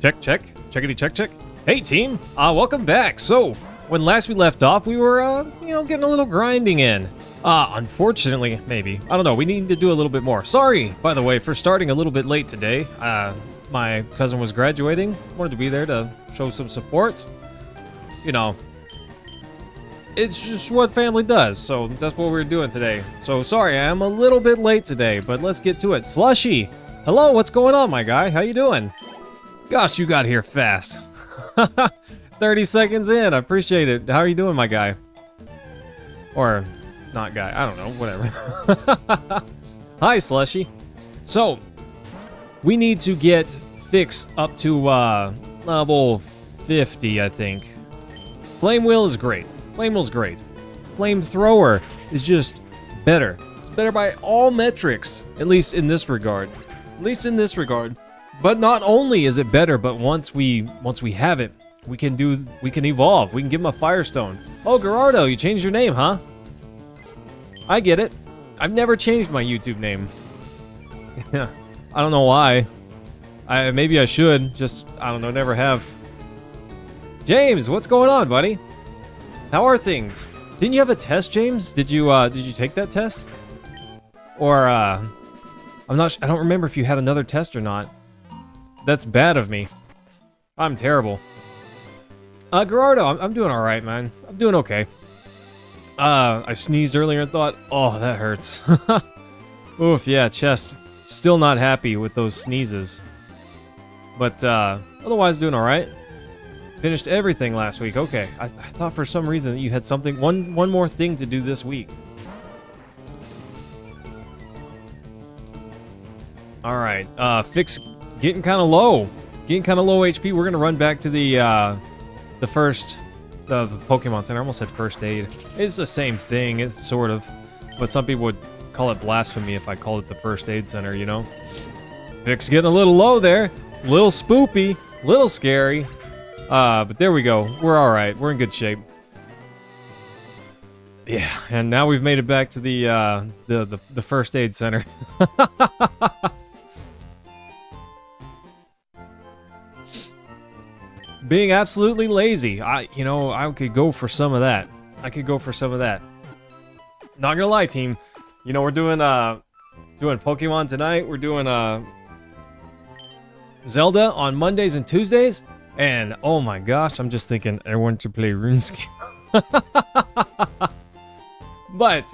Check, check. Checkity check, check. Hey, team. Welcome back. So, when last we left off, we were, getting a little grinding in. Unfortunately, maybe. I don't know. We need to do a little bit more. Sorry, by the way, for starting a little bit late today. My cousin was graduating. Wanted to be there to show some support. You know, it's just what family does. So, that's what we're doing today. So, sorry, I'm a little bit late today, but let's get to it. Slushy. Hello, what's going on, my guy? How you doing? Gosh, you got here fast. 30 seconds in. I appreciate it. How are you doing, my guy? Or not guy. I don't know. Whatever. Hi, Slushy. So, we need to get Fix up to level 50, I think. Flame Wheel is great. Flame Wheel's great. Flamethrower is just better. It's better by all metrics, at least in this regard. At least in this regard. But not only is it better, but once we have it, we can evolve. We can give him a Firestone. Oh, Gerardo, you changed your name, huh? I get it. I've never changed my YouTube name. Yeah, I don't know why. Maybe I should. Just, I don't know, never have. James, what's going on, buddy? How are things? Didn't you have a test, James? Did you take that test? Or I don't remember if you had another test or not. That's bad of me. I'm terrible. Gerardo, I'm doing all right, man. I'm doing okay. I sneezed earlier and thought, oh, that hurts. Oof, yeah, chest. Still not happy with those sneezes. But otherwise doing all right. Finished everything last week. Okay, I thought for some reason that you had something, one more thing to do this week. All right, Fix getting kind of low. Getting kind of low HP. We're gonna run back to the Pokemon Center. I almost said first aid. It's the same thing. It's sort of, but some people would call it blasphemy if I called it the first aid center. You know, Fix getting a little low there. Little spoopy. Little scary. But there we go. We're all right. We're in good shape. Yeah, and now we've made it back to the first aid center. Being absolutely lazy. I could go for some of that. Not gonna lie, team. You know, we're doing Pokemon tonight. We're doing Zelda on Mondays and Tuesdays. And oh my gosh, I'm just thinking I want to play RuneScape. But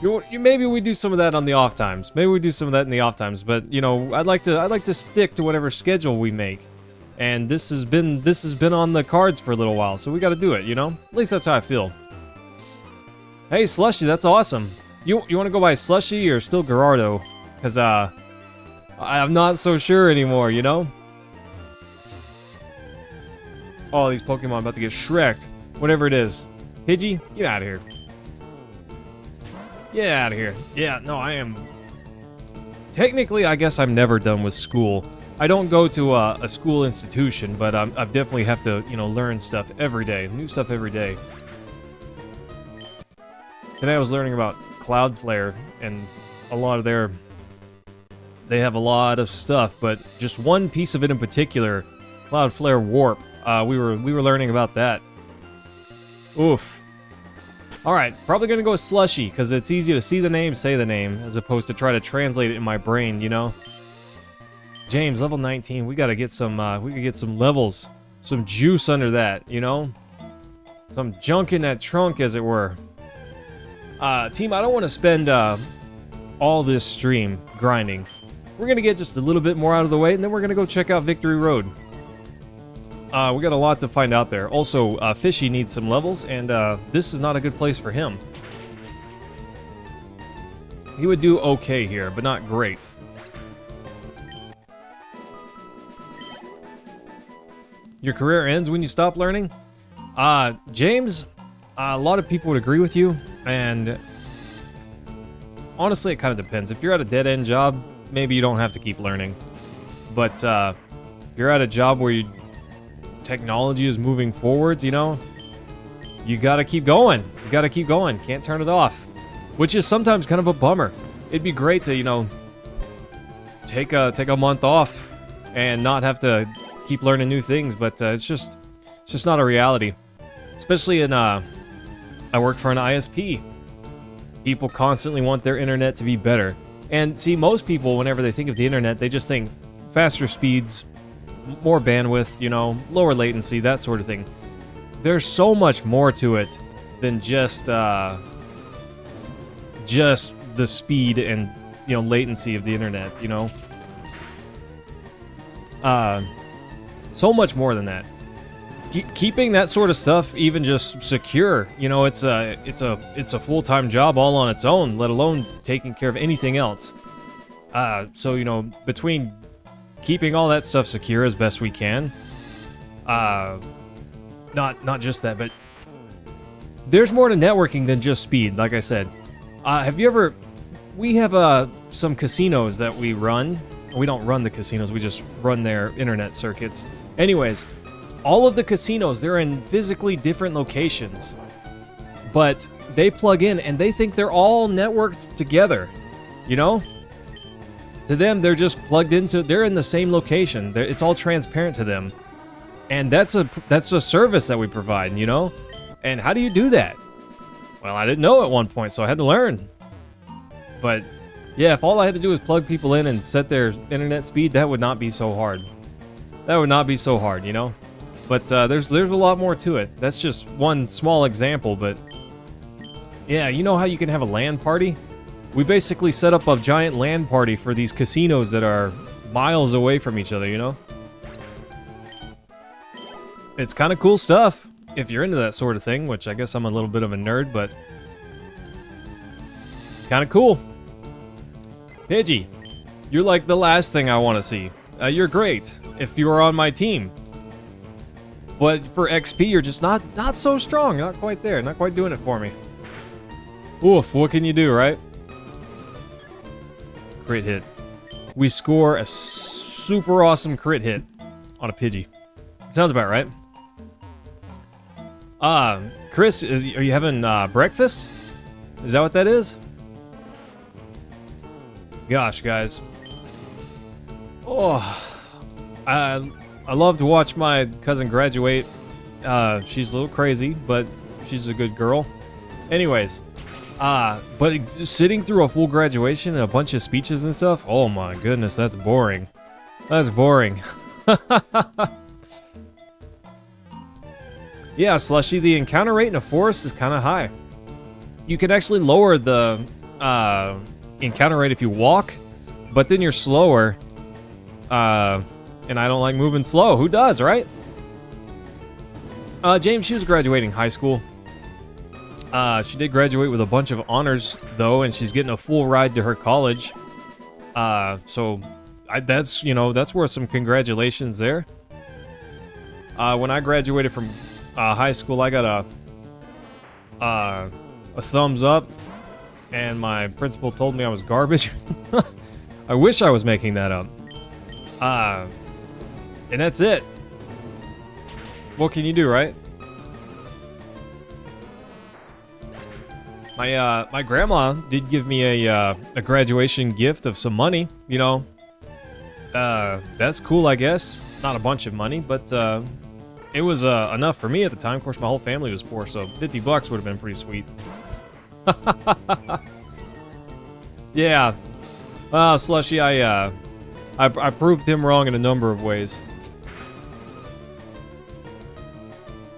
maybe we do some of that on the off times. Maybe we do some of that in the off times. But you know, I'd like to stick to whatever schedule we make. And this has been on the cards for a little while, so we got to do it, you know? At least that's how I feel. Hey, Slushy, that's awesome. You want to go by Slushy or still Gerardo? Because I'm not so sure anymore, you know? Oh, these Pokemon about to get Shrek'd. Whatever it is. Pidgey, get out of here. Get out of here. Yeah, no, I am... Technically, I guess I'm never done with school. I don't go to a school institution, but I definitely have to, learn stuff every day. New stuff every day. Today I was learning about Cloudflare, and a lot of they have a lot of stuff, but just one piece of it in particular, Cloudflare Warp. We were learning about that. Oof. Alright, probably gonna go with Slushy, because it's easy to see the name, say the name, as opposed to try to translate it in my brain, you know? James, level 19. We gotta get some. We could get some levels, some juice under that. You know, some junk in that trunk, as it were. Team, I don't want to spend all this stream grinding. We're gonna get just a little bit more out of the way, and then we're gonna go check out Victory Road. We got a lot to find out there. Also, Fishy needs some levels, and this is not a good place for him. He would do okay here, but not great. Your career ends when you stop learning? James, a lot of people would agree with you, and honestly, it kind of depends. If you're at a dead-end job, maybe you don't have to keep learning. But you're at a job where technology is moving forwards, you know? You gotta keep going. You gotta keep going. Can't turn it off. Which is sometimes kind of a bummer. It'd be great to, take a month off and not have to keep learning new things, but it's just not a reality. Especially in I work for an ISP. People constantly want their internet to be better. And see, most people, whenever they think of the internet, they just think faster speeds, more bandwidth, you know, lower latency, that sort of thing. There's so much more to it than just the speed and, you know, latency of the internet, you know. So much more than that. Keeping that sort of stuff even just secure, you know, it's a full-time job all on its own, let alone taking care of anything else. So, you know, between keeping all that stuff secure as best we can, not just that, but there's more to networking than just speed, like I said. Have you ever... We have some casinos that we run. We don't run the casinos, we just run their internet circuits. Anyways, all of the casinos, they're in physically different locations. But they plug in and they think they're all networked together, you know? To them, they're just plugged into... They're in the same location. It's all transparent to them. And that's a service that we provide, you know? And how do you do that? Well, I didn't know at one point, so I had to learn. But yeah, if all I had to do was plug people in and set their internet speed, that would not be so hard. That would not be so hard, you know? But there's a lot more to it. That's just one small example, but yeah, you know how you can have a LAN party? We basically set up a giant LAN party for these casinos that are miles away from each other, you know? It's kind of cool stuff if you're into that sort of thing, which I guess I'm a little bit of a nerd, but kind of cool. Pidgey, you're like the last thing I want to see. You're great if you were on my team. But for XP, you're just not so strong. Not quite there. Not quite doing it for me. Oof, what can you do, right? Crit hit. We score a super awesome crit hit on a Pidgey. Sounds about right. Chris, are you having breakfast? Is that what that is? Gosh, guys. Oh, I love to watch my cousin graduate. She's a little crazy, but she's a good girl. Anyways, but sitting through a full graduation and a bunch of speeches and stuff, oh my goodness, that's boring. That's boring. Yeah, Slushy, the encounter rate in a forest is kind of high. You can actually lower the encounter rate if you walk, but then you're slower. And I don't like moving slow. Who does, right? James, she was graduating high school. She did graduate with a bunch of honors, though, and she's getting a full ride to her college. So that's worth some congratulations there. When I graduated from high school, I got a thumbs up, and my principal told me I was garbage. I wish I was making that up. And that's it. What can you do, right? My grandma did give me a graduation gift of some money, you know. That's cool, I guess. Not a bunch of money, but it was enough for me at the time. Of course, my whole family was poor, so $50 would have been pretty sweet. Yeah. Slushy, I proved him wrong in a number of ways.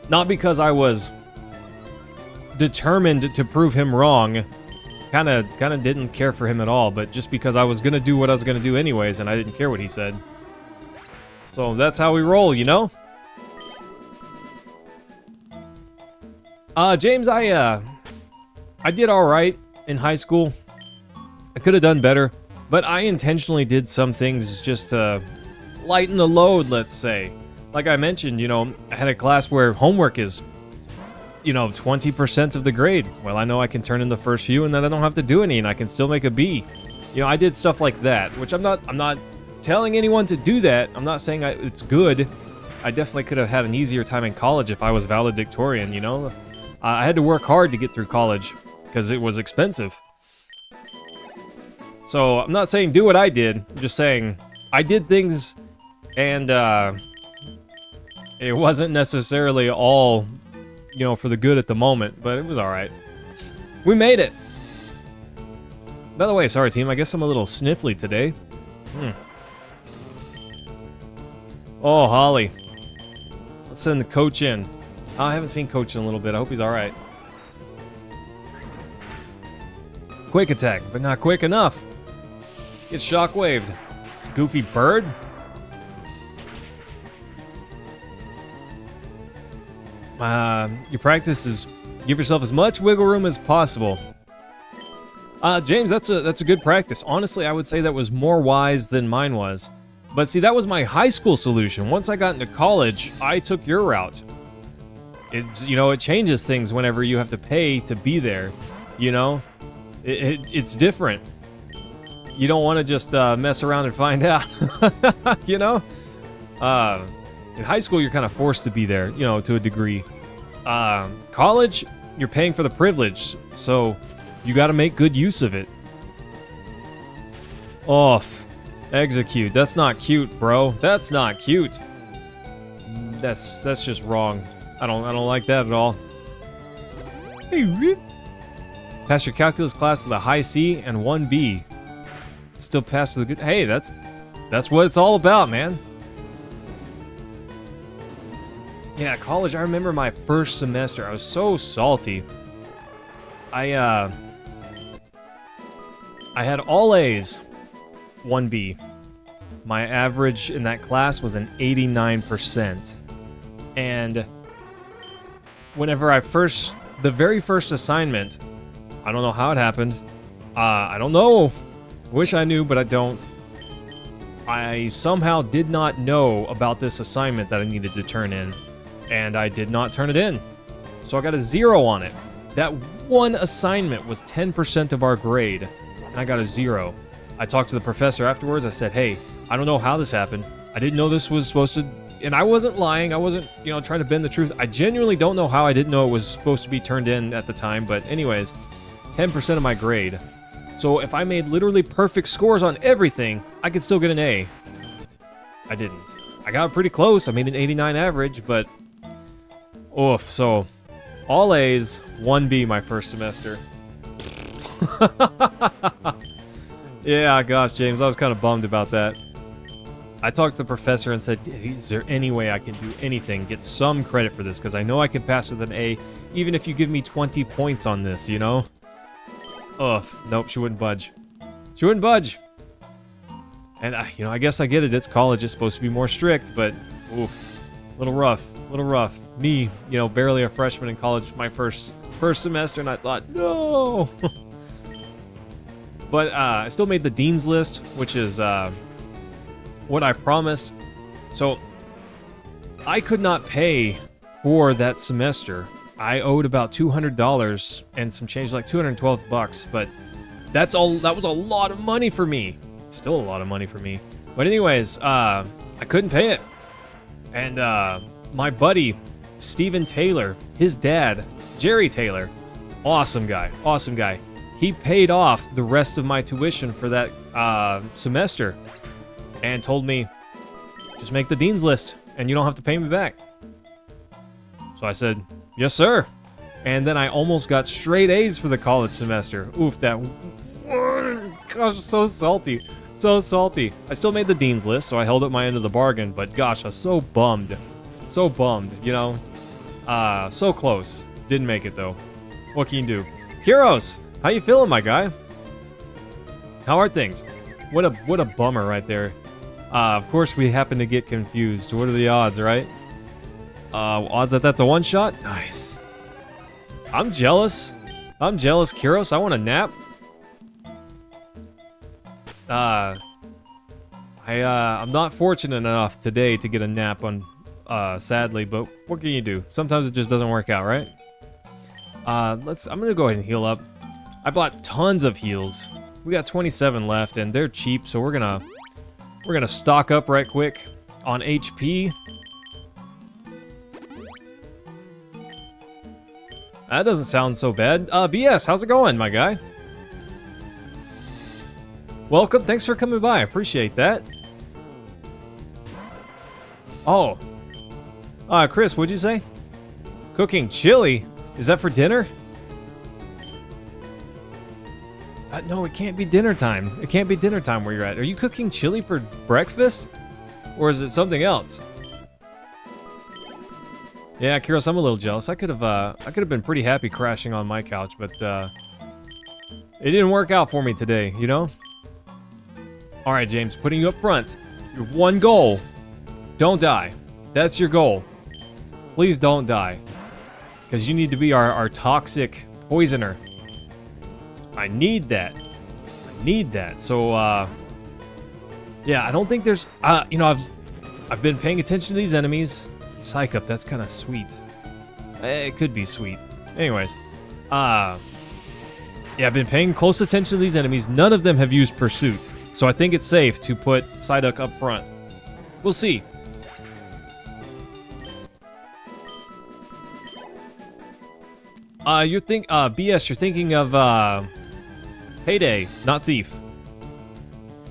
Not because I was determined to prove him wrong. Kind of didn't care for him at all, but just because I was gonna do what I was gonna do anyways, and I didn't care what he said. So that's how we roll, you know? James, I did alright in high school. I could have done better, but I intentionally did some things just to lighten the load, let's say. Like I mentioned, you know, I had a class where homework is, you know, 20% of the grade. Well, I know I can turn in the first few and then I don't have to do any and I can still make a B. You know, I did stuff like that, which I'm not telling anyone to do that. I'm not saying it's good. I definitely could have had an easier time in college if I was valedictorian, you know? I had to work hard to get through college because it was expensive. So I'm not saying do what I did. I'm just saying I did things and, It wasn't necessarily all, you know, for the good at the moment, but it was all right. We made it. By the way, sorry team, I guess I'm a little sniffly today. Oh, Holly. Let's send the coach in. I haven't seen coach in a little bit. I hope he's all right. Quick attack, but not quick enough. Gets shockwaved. It's a goofy bird. Your practice is give yourself as much wiggle room as possible. James, that's a good practice. Honestly, I would say that was more wise than mine was. But see, that was my high school solution. Once I got into college, I took your route. It changes things whenever you have to pay to be there. You know, it's different. You don't want to just mess around and find out. You know, in high school you're kind of forced to be there. You know, to a degree. College, you're paying for the privilege, so you got to make good use of it. Off. Execute. That's not cute, bro. That's not cute. That's just wrong. I don't like that at all. Hey, pass your calculus class with a high C and 1 B. Still pass with a good. Hey, that's what it's all about, man. Yeah, college. I remember my first semester. I was so salty. I had all A's. 1B. My average in that class was an 89%. And whenever the very first assignment, I don't know how it happened. I don't know. Wish I knew, but I don't. I somehow did not know about this assignment that I needed to turn in, and I did not turn it in. So I got a 0 on it. That one assignment was 10% of our grade, and I got a 0. I talked to the professor afterwards. I said, hey, I don't know how this happened. I didn't know this was supposed to... And I wasn't lying. I wasn't, trying to bend the truth. I genuinely don't know how I didn't know it was supposed to be turned in at the time. But anyways, 10% of my grade. So if I made literally perfect scores on everything, I could still get an A. I didn't. I got pretty close. I made an 89 average, but... Oof. So, all A's, 1B my first semester. Yeah, gosh, James, I was kind of bummed about that. I talked to the professor and said, is there any way I can do anything, get some credit for this? Because I know I can pass with an A, even if you give me 20 points on this, you know? Ugh, nope, she wouldn't budge. She wouldn't budge. And, I guess I get it. It's college. It's supposed to be more strict, but, oof, little rough. Me, barely a freshman in college, my first semester, and I thought, no! But I still made the dean's list, which is what I promised. So I could not pay for that semester. I owed about $200 and some change, like $212, but that was a lot of money for me. It's still a lot of money for me. But anyways, I couldn't pay it. And my buddy, Steven Taylor, his dad, Jerry Taylor, awesome guy. He paid off the rest of my tuition for that semester and told me, just make the dean's list and you don't have to pay me back. So I said, yes, sir. And then I almost got straight A's for the college semester. Oof, that... Gosh, so salty. So salty. I still made the dean's list, so I held up my end of the bargain, but gosh, I was so bummed. So bummed, so close. Didn't make it, though. What can you do? Heroes! How you feeling, my guy? How are things? What a bummer right there. Of course we happen to get confused. What are the odds, right? Odds that that's a one-shot? Nice. I'm jealous. Kyros. I want a nap. I'm not fortunate enough today to get a nap on, sadly, but what can you do? Sometimes it just doesn't work out, right? I'm gonna go ahead and heal up. I bought tons of heals. We got 27 left, and they're cheap, so we're gonna stock up right quick on HP. That doesn't sound so bad. BS, how's it going, my guy? Welcome, thanks for coming by. I appreciate that. Oh, Chris, what'd you say? Cooking chili? Is that for dinner? No, it can't be dinner time. It can't be dinner time where you're at. Are you cooking chili for breakfast? Or is it something else? Yeah, Kiros, I'm a little jealous. I could have been pretty happy crashing on my couch, but it didn't work out for me today, you know? All right, James, putting you up front. Your one goal, don't die. That's your goal. Please don't die. Because you need to be our toxic poisoner. I need that. I need that. So, yeah, I don't think there's, you know, I've been paying attention to these enemies. Psych up, that's kind of sweet. It could be sweet. Anyways, yeah, I've been paying close attention to these enemies. None of them have used Pursuit. So I think it's safe to put Psyduck up front. We'll see. BS, you're thinking of, Payday, not Thief.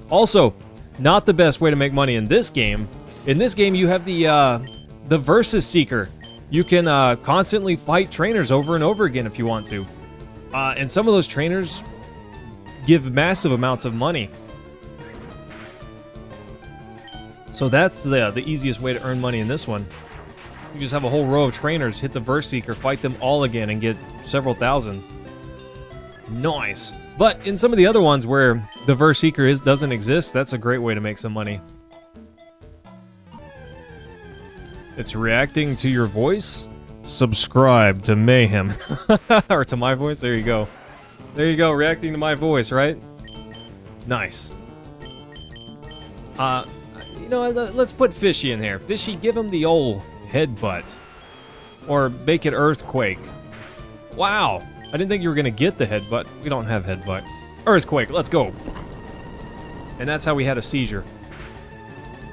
Also, not the best way to make money in this game. In this game, you have the Versus Seeker. You can, constantly fight trainers over and over again if you want to. And some of those trainers give massive amounts of money. So that's the easiest way to earn money in this one. You just have a whole row of trainers, hit the Verse Seeker, fight them all again, and get several thousand. Nice. But in some of the other ones where the Verse Seeker doesn't exist, that's a great way to make some money. It's reacting to your voice? Subscribe to Mayhem. Or to my voice? There you go. There you go, reacting to my voice, right? Nice. You know, let's put Fishy in here. Fishy, give him the old headbutt. Or make it Earthquake. Wow. I didn't think you were going to get the headbutt. We don't have headbutt. Earthquake, let's go. And that's how we had a seizure.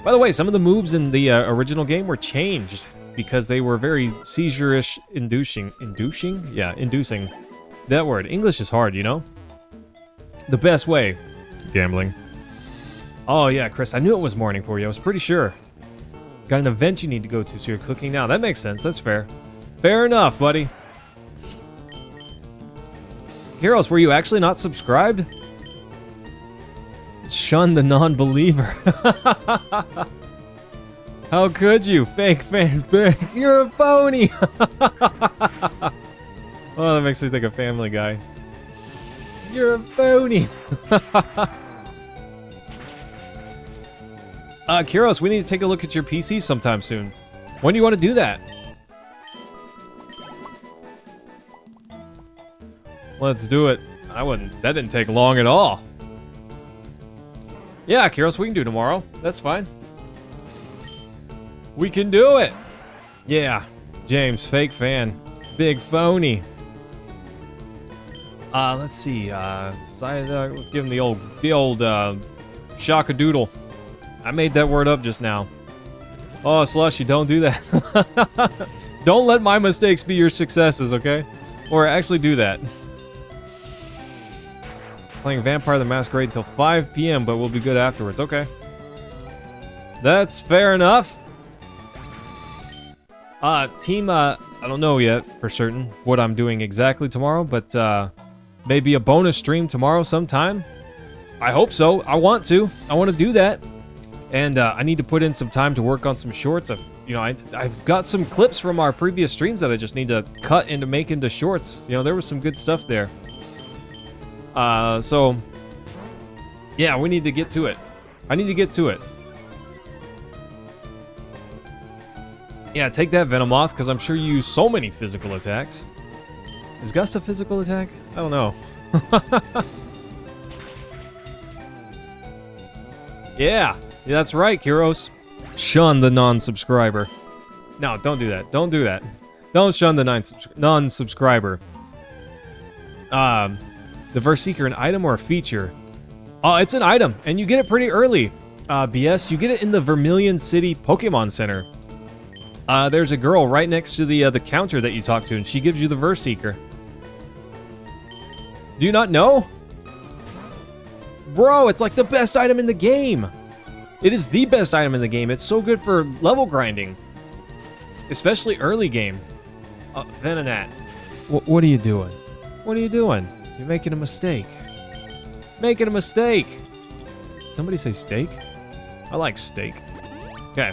By the way, some of the moves in the original game were changed because they were very seizure-ish inducing. Inducing? Yeah, inducing. That word. English is hard, you know? The best way. Gambling. Oh, yeah, Chris, I knew it was morning for you. I was pretty sure. Got an event you need to go to, so you're cooking now. That makes sense. That's fair. Fair enough, buddy. Heroes, were you actually not subscribed? Shun the non-believer. How could you? Fake fan. You're a phony. Oh, that makes me think of Family Guy. You're a phony. Kiros, we need to take a look at your PC sometime soon. When do you want to do that? Let's do it. That didn't take long at all. Yeah, Kiros, we can do tomorrow. That's fine. We can do it. Yeah, James, fake fan. Big phony. Let's see. Let's give him the old shakadoodle. I made that word up just now. Oh, Slushy, don't do that. Don't let my mistakes be your successes, okay? Or actually do that. Playing Vampire the Masquerade until 5 p.m., but we'll be good afterwards. Okay. That's fair enough. Team, I don't know yet for certain what I'm doing exactly tomorrow, but maybe a bonus stream tomorrow sometime. I hope so. I want to do that. And I need to put in some time to work on some shorts. I've got some clips from our previous streams that I just need to cut and to make into shorts. You know, there was some good stuff there. So, yeah, we need to get to it. I need to get to it. Yeah, take that, Venomoth, because I'm sure you use so many physical attacks. Is Gust a physical attack? I don't know. Yeah, that's right, Kiros. Shun the non-subscriber. No, don't do that. Don't do that. Don't shun the non-subscriber. The Verse Seeker, an item or a feature? It's an item, and you get it pretty early. BS, you get it in the Vermilion City Pokemon Center. There's a girl right next to the counter that you talk to, and she gives you the Verse Seeker. Do you not know? Bro, it's like the best item in the game. It is the best item in the game. It's so good for level grinding. especially early game. Venonat, what are you doing? What are you doing? You're making a mistake. Making a mistake. Did somebody say steak? I like steak. Okay.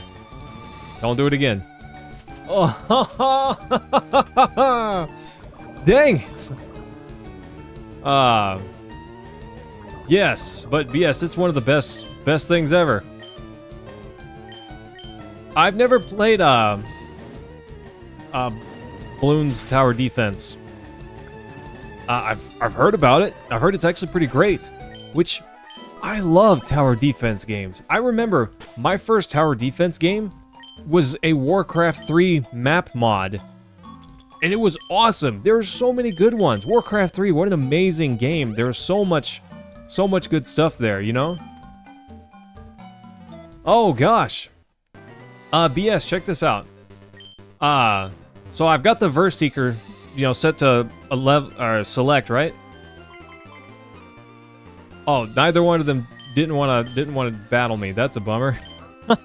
Don't do it again. Oh, dang it. Yes, but yes, it's one of the best things ever. I've never played Bloons Tower Defense. I've heard about it. I've heard it's actually pretty great, which I love tower defense games. I remember my first tower defense game was a Warcraft 3 map mod, and it was awesome. There were so many good ones. Warcraft 3, what an amazing game. There was so much good stuff there, you know? Oh gosh. BS, check this out. So I've got the Verse Seeker, you know, set to 11 or select, right? Oh, neither one of them didn't want to battle me. That's a bummer.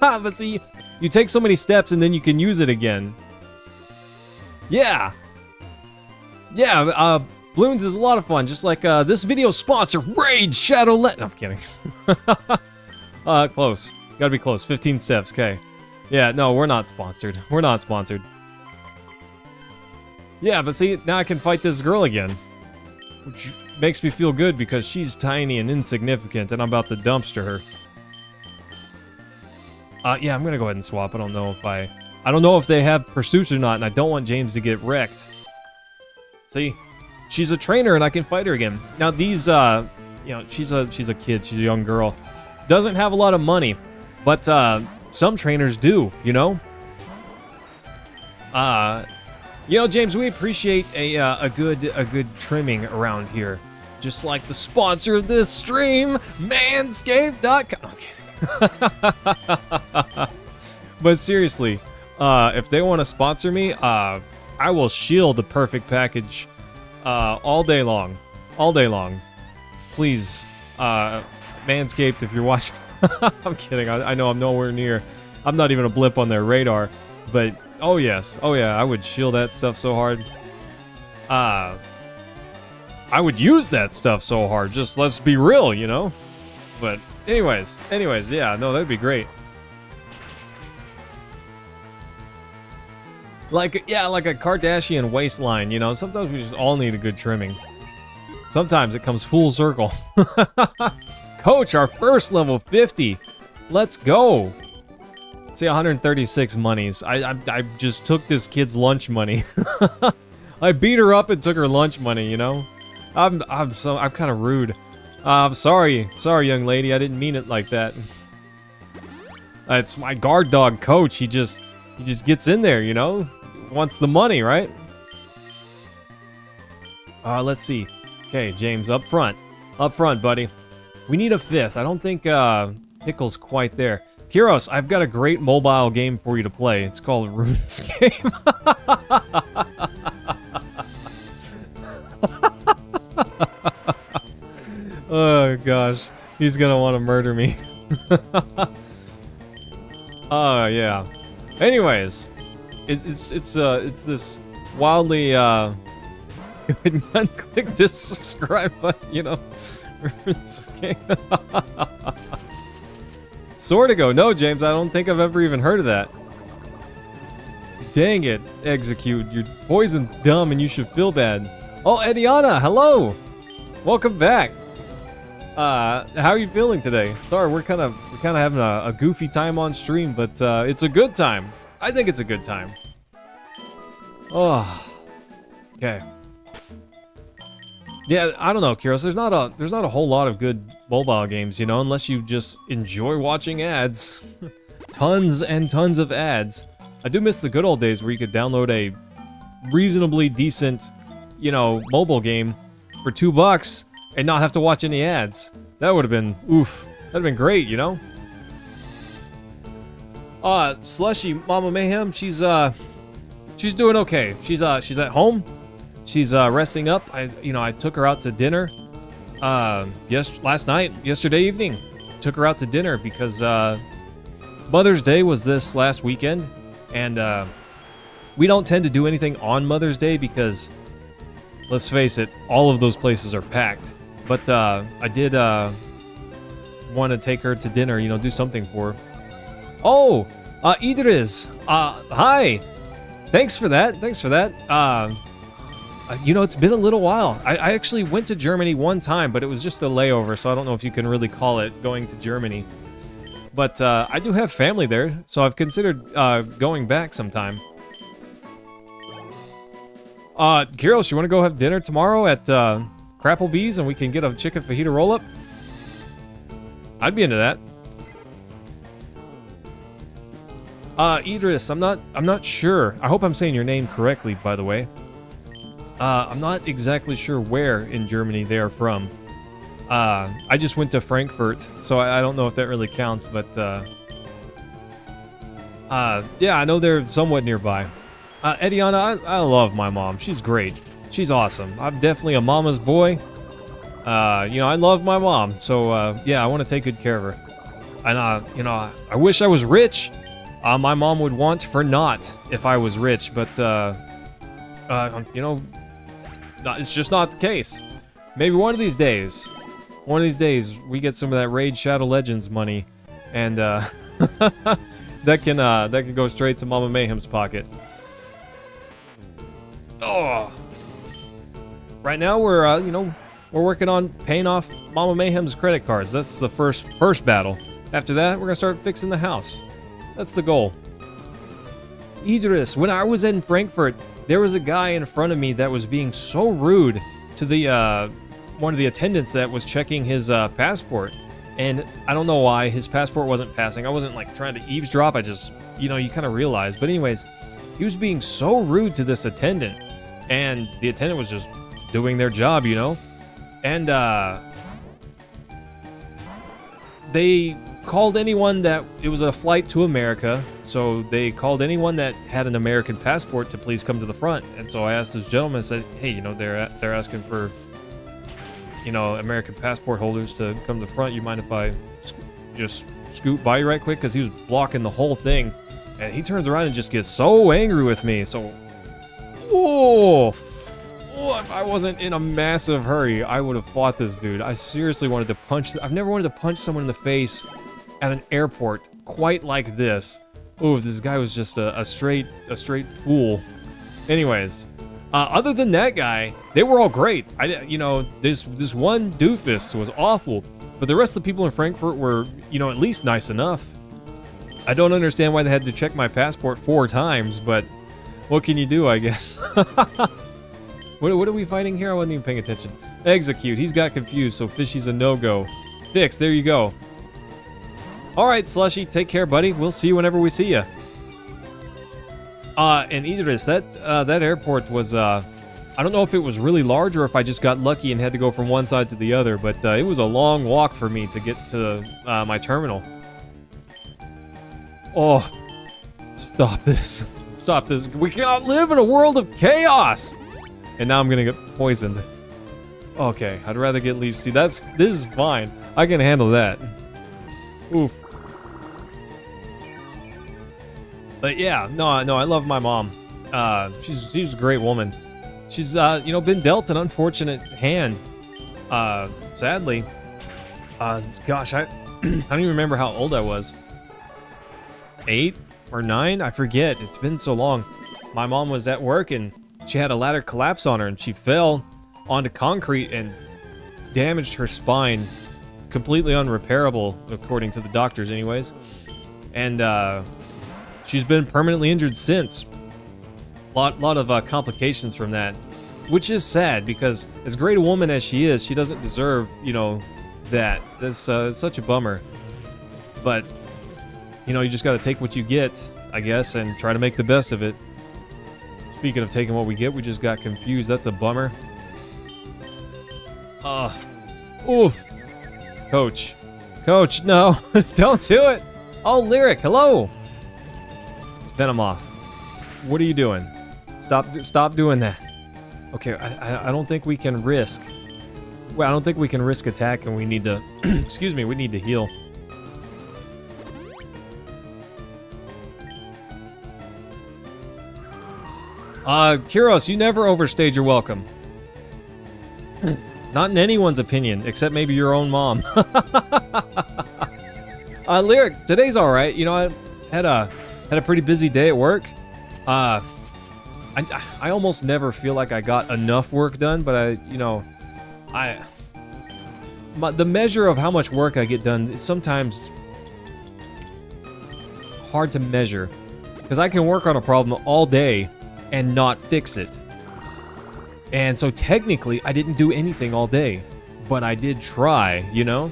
But see, you take so many steps and then you can use it again. Yeah. Yeah, Bloons is a lot of fun, just like this video's sponsor, Raid Shadow No, I'm kidding. Close. Gotta be close. 15 steps, okay. Yeah, no, we're not sponsored. We're not sponsored. Yeah, but see, now I can fight this girl again. Which makes me feel good because she's tiny and insignificant and I'm about to dumpster her. Yeah, I'm gonna go ahead and swap. I don't know if they have pursuits or not, and I don't want James to get wrecked. See? She's a trainer and I can fight her again. Now these, you know, she's a kid, she's a young girl. Doesn't have a lot of money, but some trainers do, you know? You know, James, we appreciate a good trimming around here. Just like the sponsor of this stream, Manscaped.com. Okay. But seriously, if they want to sponsor me, I will shield the perfect package all day long. All day long. Please, Manscaped, if you're watching. I'm kidding. I know I'm nowhere near. I'm not even a blip on their radar. But, oh yes. Oh yeah, I would shield that stuff so hard. I would use that stuff so hard. Just let's be real, you know? But anyways, yeah, no, that'd be great. Like, yeah, like a Kardashian waistline, you know? Sometimes we just all need a good trimming. Sometimes it comes full circle. Coach, our first level 50. Let's go. See, 136 monies. I just took this kid's lunch money. I beat her up and took her lunch money, you know? I'm kind of rude. I'm sorry, young lady. I didn't mean it like that. It's my guard dog, Coach. He just gets in there, you know. Wants the money, right? Let's see. Okay, James, up front, buddy. We need a fifth. I don't think Pickle's quite there. Kiros, I've got a great mobile game for you to play. It's called RuneScape. Oh gosh, he's gonna want to murder me. Oh yeah. Anyways, it's this wildly click this subscribe button, you know. Sortigo, no James, I don't think I've ever even heard of that. Dang it, Execute, your poison's dumb and you should feel bad. Oh, Ediana, hello! Welcome back. How are you feeling today? Sorry, we're kind of having a goofy time on stream, but it's a good time. I think it's a good time. Oh, okay. Yeah, I don't know, Kiros. There's not a whole lot of good mobile games, you know, unless you just enjoy watching ads. Tons and tons of ads. I do miss the good old days where you could download a reasonably decent, you know, mobile game for $2 and not have to watch any ads. That would have been, oof. That'd have been great, you know? Slushy Mama Mayhem, she's doing okay. She's at home. She's resting up. I took her out to dinner yesterday evening. Took her out to dinner because Mother's Day was this last weekend, and We don't tend to do anything on Mother's Day because, let's face it, all of those places are packed. But I did want to take her to dinner, you know, do something for her. Oh, Idris, hi. Thanks for that. You know, it's been a little while. I actually went to Germany one time, but it was just a layover, so I don't know if you can really call it going to Germany. But I do have family there, so I've considered going back sometime. Kirill, you want to go have dinner tomorrow at Crapplebee's and we can get a chicken fajita roll-up? I'd be into that. Idris, I'm not sure. I hope I'm saying your name correctly, by the way. I'm not exactly sure where in Germany they are from. I just went to Frankfurt, so I don't know if that really counts, but yeah, I know they're somewhat nearby. Ediana, I love my mom. She's great. She's awesome. I'm definitely a mama's boy. You know, I love my mom, so yeah, I want to take good care of her. And you know, I wish I was rich. My mom would want for naught if I was rich, but you know, it's just not the case. Maybe one of these days, we get some of that Raid Shadow Legends money, and that can go straight to Mama Mayhem's pocket. Oh, right now we're you know, we're working on paying off Mama Mayhem's credit cards. That's the first battle. After that, we're gonna start fixing the house. That's the goal. Idris, when I was in Frankfurt, there was a guy in front of me that was being so rude to the one of the attendants that was checking his passport, and I don't know why his passport wasn't passing. I wasn't like trying to eavesdrop. I just, you know, you kind of realize. But anyways, he was being so rude to this attendant, and the attendant was just doing their job, you know, and they called anyone that it was a flight to America, so they called anyone that had an American passport to please come to the front. And so I asked this gentleman, I said, hey, you know, they're asking for, you know, American passport holders to come to the front. You mind if I just scoot by you right quick? Because he was blocking the whole thing, and he turns around and just gets so angry with me. So, oh, if I wasn't in a massive hurry, I would have fought this dude. I seriously wanted to punch. I've never wanted to punch someone in the face at an airport quite like this. Oh, this guy was just a straight fool. Anyways, other than that guy, they were all great. You know, this one doofus was awful, but the rest of the people in Frankfurt were, you know, at least nice enough. I don't understand why they had to check my passport 4 times, but what can you do, I guess? What are we fighting here? I wasn't even paying attention. Execute. He's got confused, so Fishy's a no-go. Fix. There you go. All right, Slushy, take care, buddy. We'll see you whenever we see you. And Idris, that airport was, I don't know if it was really large or if I just got lucky and had to go from one side to the other, but it was a long walk for me to get to my terminal. Oh, stop this. Stop this. We cannot live in a world of chaos. And now I'm gonna get poisoned. Okay, I'd rather get leech. See, this is fine. I can handle that. Oof. But yeah, no, I love my mom. She's a great woman. She's you know, been dealt an unfortunate hand. Sadly. Gosh, I don't even remember how old I was. 8 or 9, I forget. It's been so long. My mom was at work and she had a ladder collapse on her and she fell onto concrete and damaged her spine. Completely unrepairable, according to the doctors anyways. And she's been permanently injured since. Lot of complications from that, which is sad because as great a woman as she is, she doesn't deserve, you know, that. That's such a bummer. But, you know, you just got to take what you get, I guess, and try to make the best of it. Speaking of taking what we get, we just got confused. That's a bummer. Oof. Coach, no, don't do it. Oh, Lyric, hello. Venomoth, what are you doing? Stop doing that. Okay, I don't think we can risk. Well, I don't think we can risk attack, and we need to. Excuse me, we need to heal. Kyros, you never overstayed your welcome. Not in anyone's opinion, except maybe your own mom. Lyric, today's all right. You know, I had a pretty busy day at work. I almost never feel like I got enough work done, but the measure of how much work I get done is sometimes hard to measure, because I can work on a problem all day and not fix it. And so technically, I didn't do anything all day, but I did try, you know?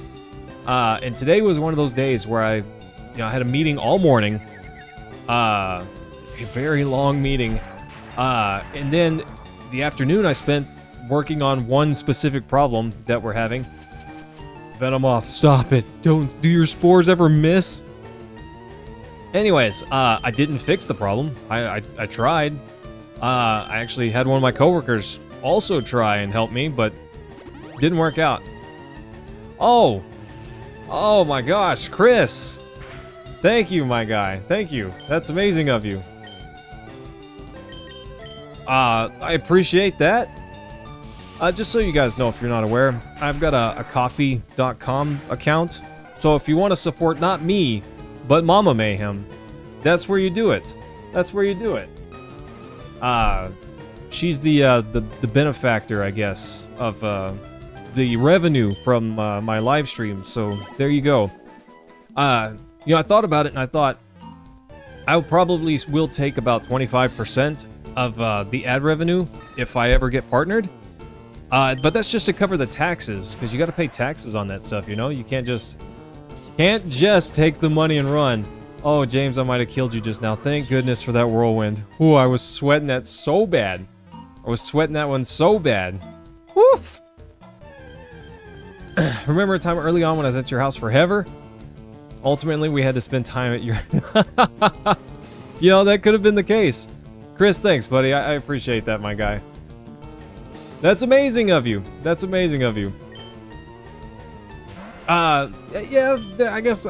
And today was one of those days where I had a meeting all morning, a very long meeting, and then the afternoon I spent working on one specific problem that we're having. Venomoth, stop it. Do your spores ever miss? Anyways, I didn't fix the problem. I tried. I actually had one of my coworkers also try and help me, but didn't work out. Oh my gosh, Chris. Thank you, my guy. Thank you. That's amazing of you. I appreciate that. Just so you guys know, if you're not aware, I've got a coffee.com account. So if you want to support not me, but Mama Mayhem, that's where you do it. That's where you do it. She's the benefactor, I guess, of the revenue from my live stream. So there you go. I thought about it, and I thought I probably will take about 25% of the ad revenue if I ever get partnered. But that's just to cover the taxes, because you got to pay taxes on that stuff. You know, you can't just take the money and run. Oh, James, I might have killed you just now. Thank goodness for that whirlwind. Ooh, I was sweating that so bad. I was sweating that one so bad. Woof. Remember a time early on when I was at your house for Heather? Ultimately, we had to spend time at your... That could have been the case. Chris, thanks, buddy. I appreciate that, my guy. That's amazing of you. That's amazing of you. Yeah, I guess,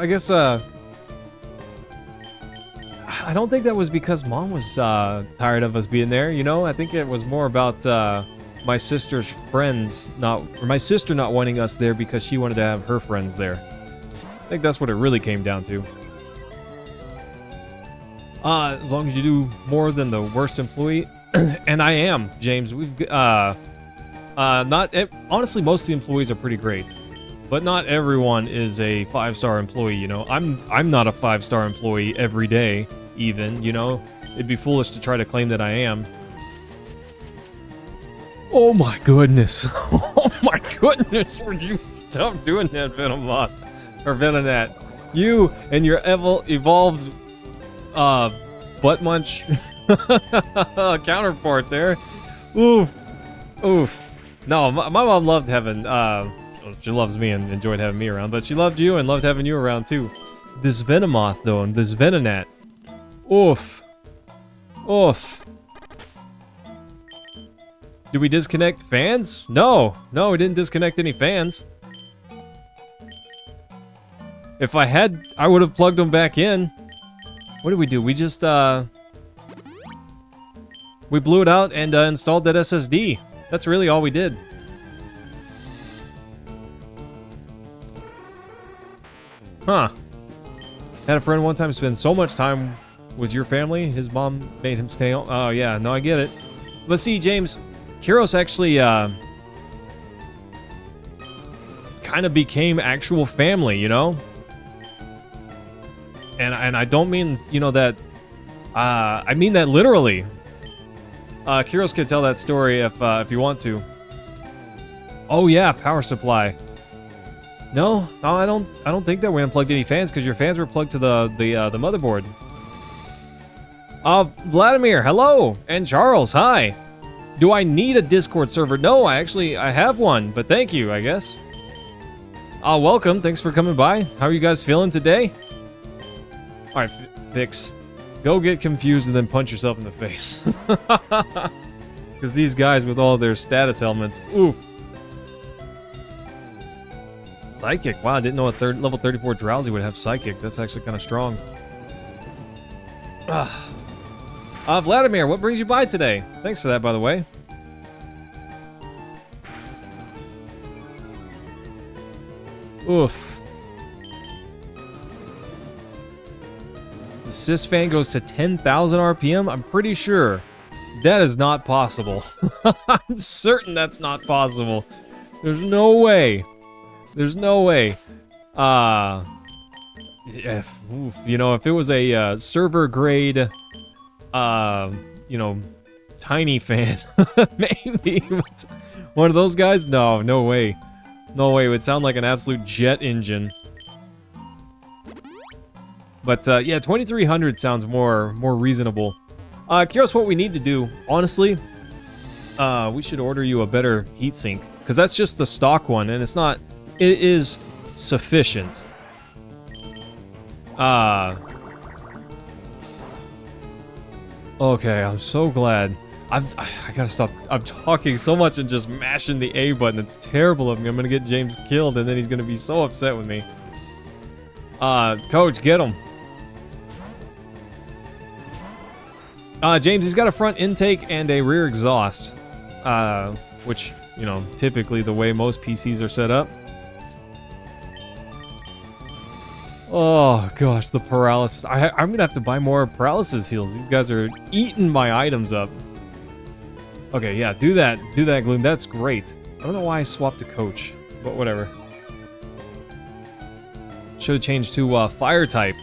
I don't think that was because Mom was tired of us being there, you know? I think it was more about my sister's friends my sister not wanting us there because she wanted to have her friends there. I think that's what it really came down to. As long as you do more than the worst employee, and I am, James. Honestly, most of the employees are pretty great, but not everyone is a 5-star employee. You know, I'm not a 5-star employee every day. Even, you know, it'd be foolish to try to claim that I am. Oh my goodness. Oh my goodness. Would you stop doing that, Venomoth? Or Venonat? You and your evolved butt munch counterpart there. Oof. Oof. No, my mom loved having she loves me and enjoyed having me around, but she loved you and loved having you around too. This Venomoth though, and this Venonat. Oof. Oof. Did we disconnect fans? No, we didn't disconnect any fans. If I had, I would have plugged them back in. What did we do? We just, we blew it out and installed that SSD. That's really all we did. Huh. Had a friend one time spend so much time with your family, his mom made him stay home. Oh, yeah, no, I get it. But see, James, Kyros actually, kind of became actual family, you know? And I don't mean, you know, that, I mean that literally. Kyros could tell that story if you want to. Oh, yeah, power supply. No, I don't think that we unplugged any fans, because your fans were plugged to the motherboard. Vladimir, hello! And Charles, hi! Do I need a Discord server? No, I have one, but thank you, I guess. Welcome, thanks for coming by. How are you guys feeling today? Alright, Fix. Go get confused and then punch yourself in the face. Because these guys with all their status elements, oof. Psychic, wow, I didn't know a level 34 Drowsy would have Psychic. That's actually kind of strong. Vladimir, what brings you by today? Thanks for that, by the way. Oof. The sys fan goes to 10,000 RPM? I'm pretty sure that is not possible. I'm certain that's not possible. There's no way. There's no way. Oof, you know, if it was a server grade, you know, tiny fan, maybe. But one of those guys? No, no way. No way. It would sound like an absolute jet engine. But yeah, 2300 sounds more reasonable. Curious what we need to do. Honestly, we should order you a better heatsink, because that's just the stock one, and it's not. It is sufficient. Okay, I'm so glad. I gotta stop. I'm talking so much and just mashing the A button. It's terrible of me. I'm gonna get James killed, and then he's gonna be so upset with me. Coach, get him. James, he's got a front intake and a rear exhaust, which, you know, typically the way most PCs are set up. Oh gosh, the paralysis. I'm gonna have to buy more paralysis heals. These guys are eating my items up. Okay, yeah, do that, Gloom. That's great. I don't know why I swapped to coach, but whatever. Should have changed to fire type,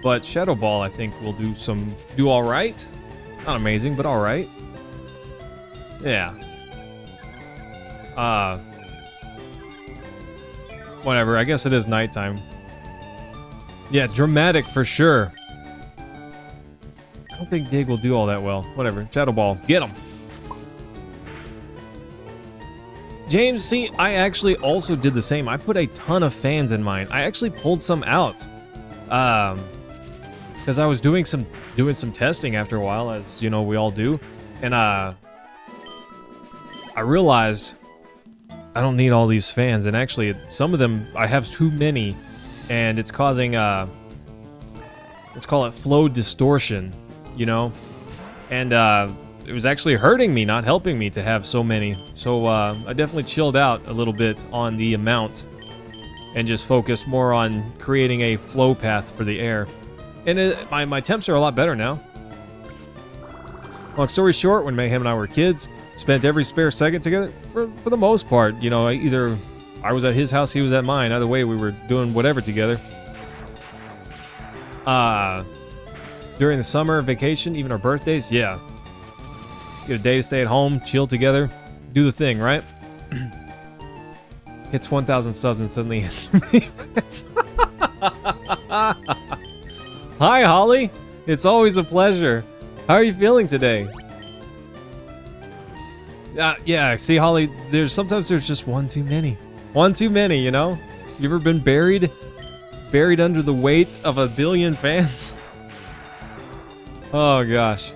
but Shadow Ball I think will do all right. Not amazing, but all right. Yeah. Whatever. I guess it is nighttime. Yeah, dramatic for sure. I don't think Dig will do all that well. Whatever. Shadow Ball. Get him. James, see, I actually also did the same. I put a ton of fans in mine. I actually pulled some out. Because I was doing some testing after a while, as you know we all do. And I realized I don't need all these fans, and actually some of them I have too many. And it's causing, let's call it flow distortion, you know? And it was actually hurting me, not helping me to have so many. So I definitely chilled out a little bit on the amount and just focused more on creating a flow path for the air. And my temps are a lot better now. Long story short, when Mayhem and I were kids, spent every spare second together for the most part. You know, either I was at his house, he was at mine. Either way, we were doing whatever together. During the summer, vacation, even our birthdays, yeah. Get a day to stay at home, chill together, do the thing, right? Hits 1,000 subs and suddenly hits 3 minutes. Hi, Holly. It's always a pleasure. How are you feeling today? Yeah, see, Holly, sometimes there's just one too many. One too many, you know? You ever been buried under the weight of a billion fans? Oh, gosh.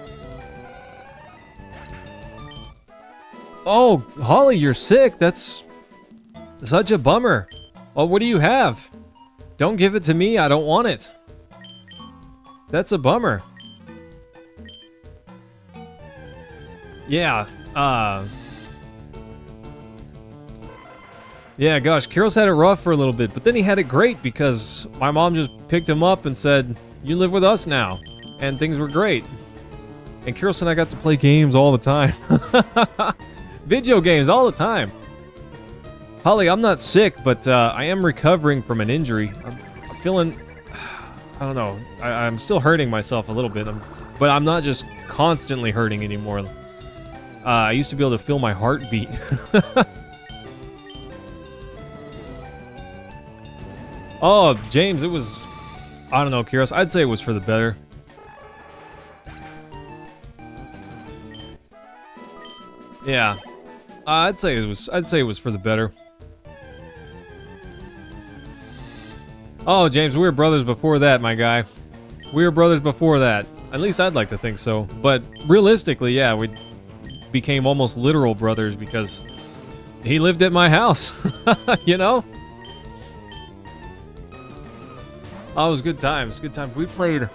Oh, Holly, you're sick. That's such a bummer. Oh, what do you have? Don't give it to me. I don't want it. That's a bummer. Yeah, yeah, gosh, Kyril's had it rough for a little bit, but then he had it great because my mom just picked him up and said, "You live with us now," and things were great. And Kyril and I got to play games all the time. Video games all the time. Holly, I'm not sick, but I am recovering from an injury. I'm feeling, I don't know, I'm still hurting myself a little bit, but I'm not just constantly hurting anymore. I used to be able to feel my heartbeat. Oh, James, it was, I don't know, Kyros, I'd say it was for the better. Yeah, I'd say it was for the better. Oh, James, we were brothers before that, my guy. We were brothers before that. At least I'd like to think so. But realistically, yeah, we became almost literal brothers because he lived at my house, you know? Oh, it was good times, good times. We played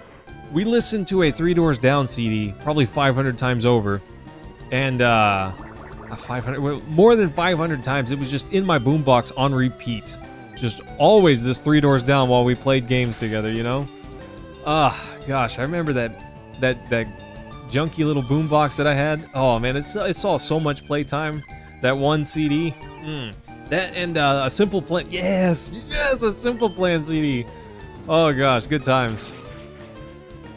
we listened to a Three Doors Down CD probably 500 times over. And, 500, more than 500 times. It was just in my boombox on repeat. Just always this Three Doors Down while we played games together, you know? Gosh, I remember that junky little boombox that I had. Oh man, it saw so much playtime. That one CD. That and a Simple Plan. Yes, a Simple Plan CD. Oh gosh, good times.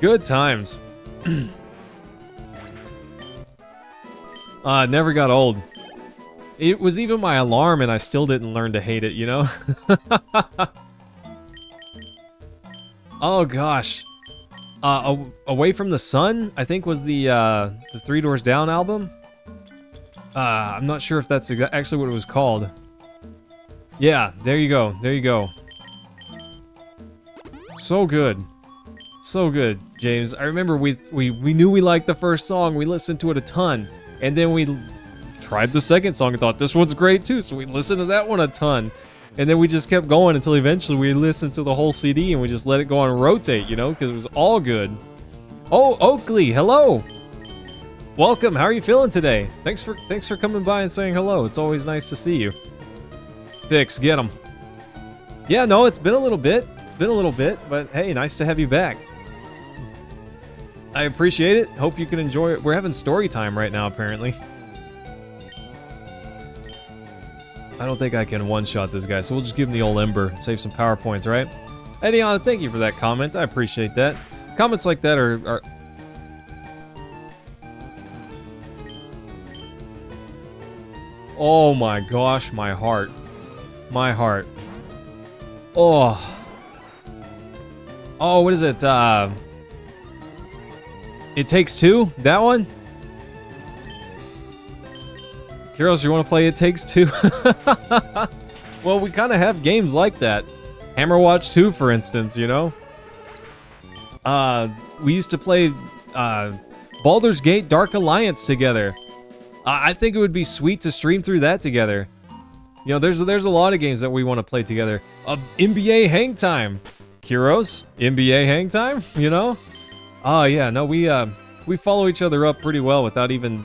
Good times. Never got old. It was even my alarm, and I still didn't learn to hate it, you know? Oh gosh. Away from the Sun, I think was the Three Doors Down album. I'm not sure if that's actually what it was called. Yeah, there you go. There you go. So good. So good, James. I remember we knew we liked the first song. We listened to it a ton. And then we tried the second song and thought, this one's great too. So we listened to that one a ton. And then we just kept going until eventually we listened to the whole CD and we just let it go on rotate, you know, because it was all good. Oh, Oakley, hello. Welcome. How are you feeling today? Thanks for coming by and saying hello. It's always nice to see you. Fix, get him. Yeah, no, it's been a little bit. It's been a little bit, but hey, nice to have you back. I appreciate it. Hope you can enjoy it. We're having story time right now, apparently. I don't think I can one-shot this guy, so we'll just give him the old Ember. Save some power points, right? Ediana, thank you for that comment. I appreciate that. Comments like that are... Oh my gosh, my heart. My heart. Oh. Oh, what is it? It Takes Two? That one? Kiros, you want to play It Takes Two? Well, we kind of have games like that. Hammer Watch 2, for instance, you know? We used to play Baldur's Gate Dark Alliance together. I think it would be sweet to stream through that together. You know, there's a lot of games that we want to play together. NBA Hang Time. Kiros, NBA Hang Time, you know? Oh yeah, no, we follow each other up pretty well without even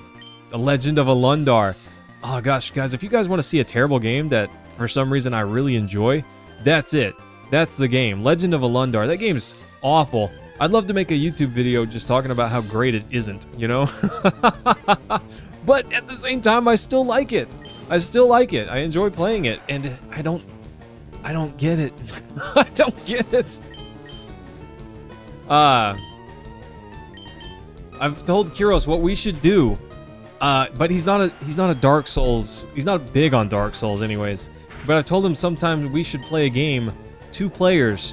a Legend of a Lundar. Oh gosh, guys, if you guys want to see a terrible game that for some reason I really enjoy, that's it. That's the game. Legend of a Lundar. That game's awful. I'd love to make a YouTube video just talking about how great it isn't, you know? But at the same time, I still like it. I still like it. I enjoy playing it, and I don't get it. I don't get it. I've told Kiros what we should do, but he's not a Dark Souls. He's not big on Dark Souls, anyways. But I've told him sometime we should play a game, 2 players,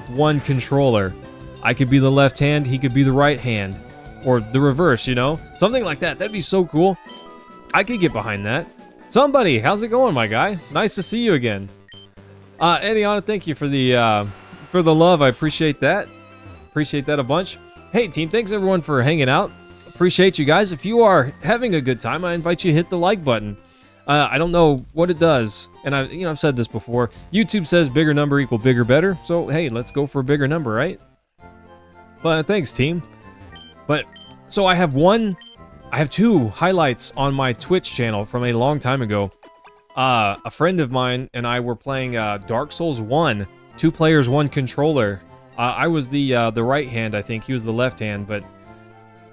1 controller. I could be the left hand, he could be the right hand, or the reverse, you know, something like that. That'd be so cool. I could get behind that. Somebody, how's it going, my guy? Nice to see you again. Ediana, thank you for the love. I appreciate that. Appreciate that a bunch. Hey team, thanks everyone for hanging out. Appreciate you guys. If you are having a good time, I invite you to hit the like button. I don't know what it does, and I've said this before. YouTube says bigger number equal bigger better. So hey, let's go for a bigger number, right? But thanks team. But so I have 2 highlights on my Twitch channel from a long time ago. A friend of mine and I were playing Dark Souls 1, 2 players, 1 controller. I was the right hand, I think. He was the left hand, but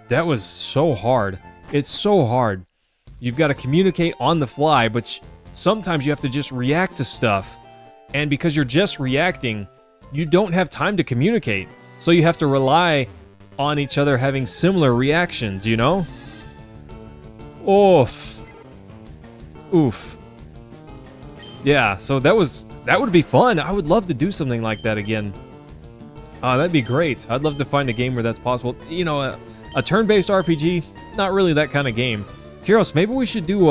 that was so hard. It's so hard. You've got to communicate on the fly, but sometimes you have to just react to stuff. And because you're just reacting, you don't have time to communicate. So you have to rely on each other having similar reactions, you know? Oof. Oof. Yeah, so that would be fun. I would love to do something like that again. That'd be great. I'd love to find a game where that's possible. You know, a turn-based RPG, not really that kind of game. Kiros, maybe we should do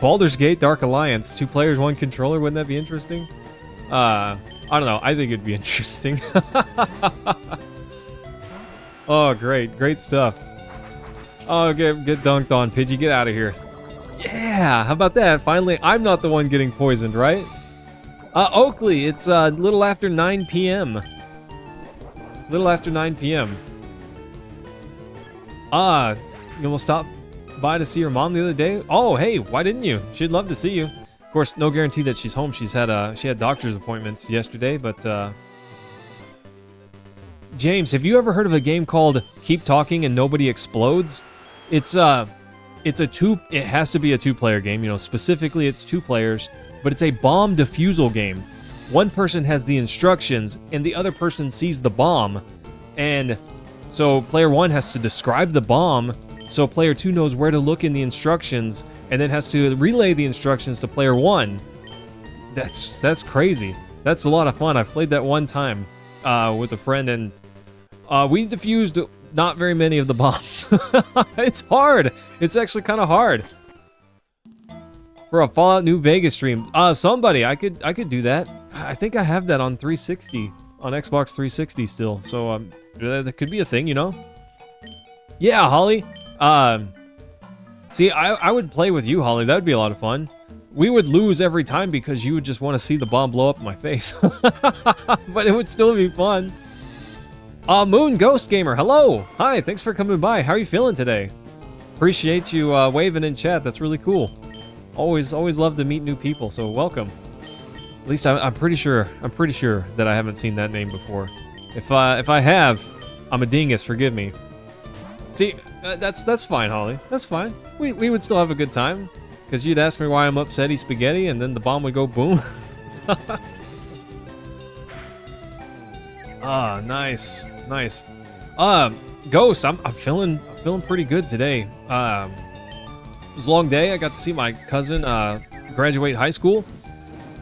Baldur's Gate Dark Alliance, 2 players, 1 controller. Wouldn't that be interesting? I don't know. I think it'd be interesting. Oh, great stuff. Oh, get dunked on, Pidgey. Get out of here. Yeah, how about that? Finally, I'm not the one getting poisoned, right? Oakley, it's a little after 9 p.m. little after 9 p.m. You almost stopped by to see your mom the other day? Oh, hey, why didn't you? She'd love to see you. Of course, no guarantee that she's home. She had doctor's appointments yesterday, but James, have you ever heard of a game called Keep Talking and Nobody Explodes? It has to be a two-player game, you know, specifically it's 2 players, but it's a bomb defusal game. One person has the instructions and the other person sees the bomb, and so player 1 has to describe the bomb so player 2 knows where to look in the instructions and then has to relay the instructions to player 1. That's crazy. That's a lot of fun. I've played that one time with a friend, and we defused not very many of the bombs. It's hard. It's actually kind of hard. For a Fallout New Vegas stream. Somebody, I could do that. I think I have that on 360, on Xbox 360 still. So that could be a thing, you know? Yeah, Holly. See, I would play with you, Holly. That would be a lot of fun. We would lose every time because you would just want to see the bomb blow up in my face. But it would still be fun. Moon Ghost Gamer, hello! Hi, thanks for coming by. How are you feeling today? Appreciate you waving in chat. That's really cool. Always love to meet new people, so welcome. At least I'm pretty sure that I haven't seen that name before. If I have, I'm a dingus. Forgive me. See, that's fine, Holly. That's fine. We would still have a good time, because you'd ask me why I'm upsetty spaghetti, and then the bomb would go boom. Nice. Ghost, I'm feeling pretty good today. It was a long day. I got to see my cousin graduate high school.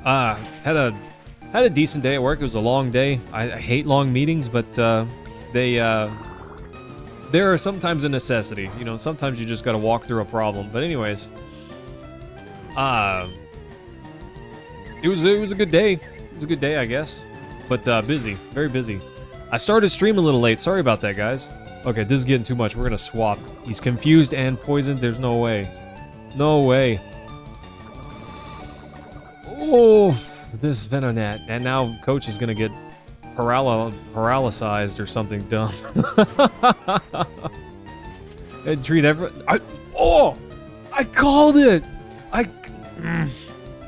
Had a decent day at work. It was a long day. I hate long meetings, but they're sometimes a necessity. You know, sometimes you just got to walk through a problem. But anyways, it was a good day. It was a good day, I guess. But busy, very busy. I started stream a little late. Sorry about that, guys. Okay, this is getting too much. We're gonna swap. He's confused and poisoned. There's no way. No way. Oof, this Venonet. And now Coach is gonna get paralyzed or something dumb. And treat everyone. I called it.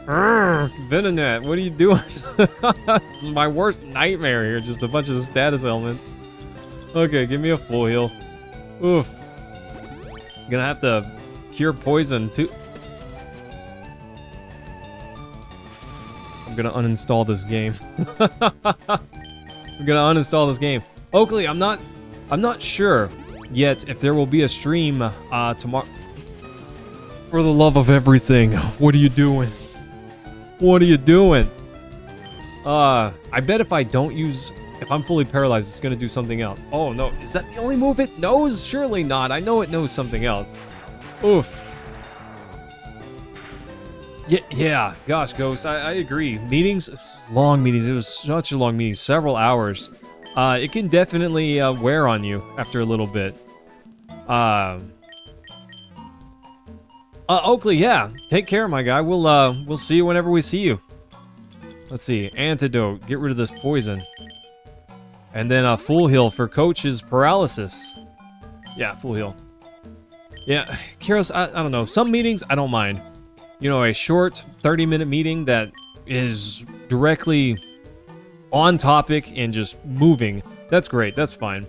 Venonet, what are you doing? This is my worst nightmare here. Just a bunch of status elements. Okay, give me a full heal. Oof. Gonna have to cure poison too. I'm gonna uninstall this game. I'm gonna uninstall this game. Oakley, I'm not sure yet if there will be a stream tomorrow. For the love of everything, what are you doing? What are you doing? I bet if I'm fully paralyzed, it's gonna do something else. Oh no, is that the only move it knows? Surely not. I know it knows something else. Oof. Yeah, gosh, Ghost, I agree. Meetings, long meetings. It was such a long meeting, several hours. It can definitely wear on you after a little bit. Oakley, yeah. Take care, my guy. We'll see you whenever we see you. Let's see. Antidote. Get rid of this poison. And then a full heal for Coach's paralysis. Yeah, full heal. Yeah, Kiros, I don't know. Some meetings, I don't mind. You know, a short 30-minute meeting that is directly on topic and just moving. That's great. That's fine.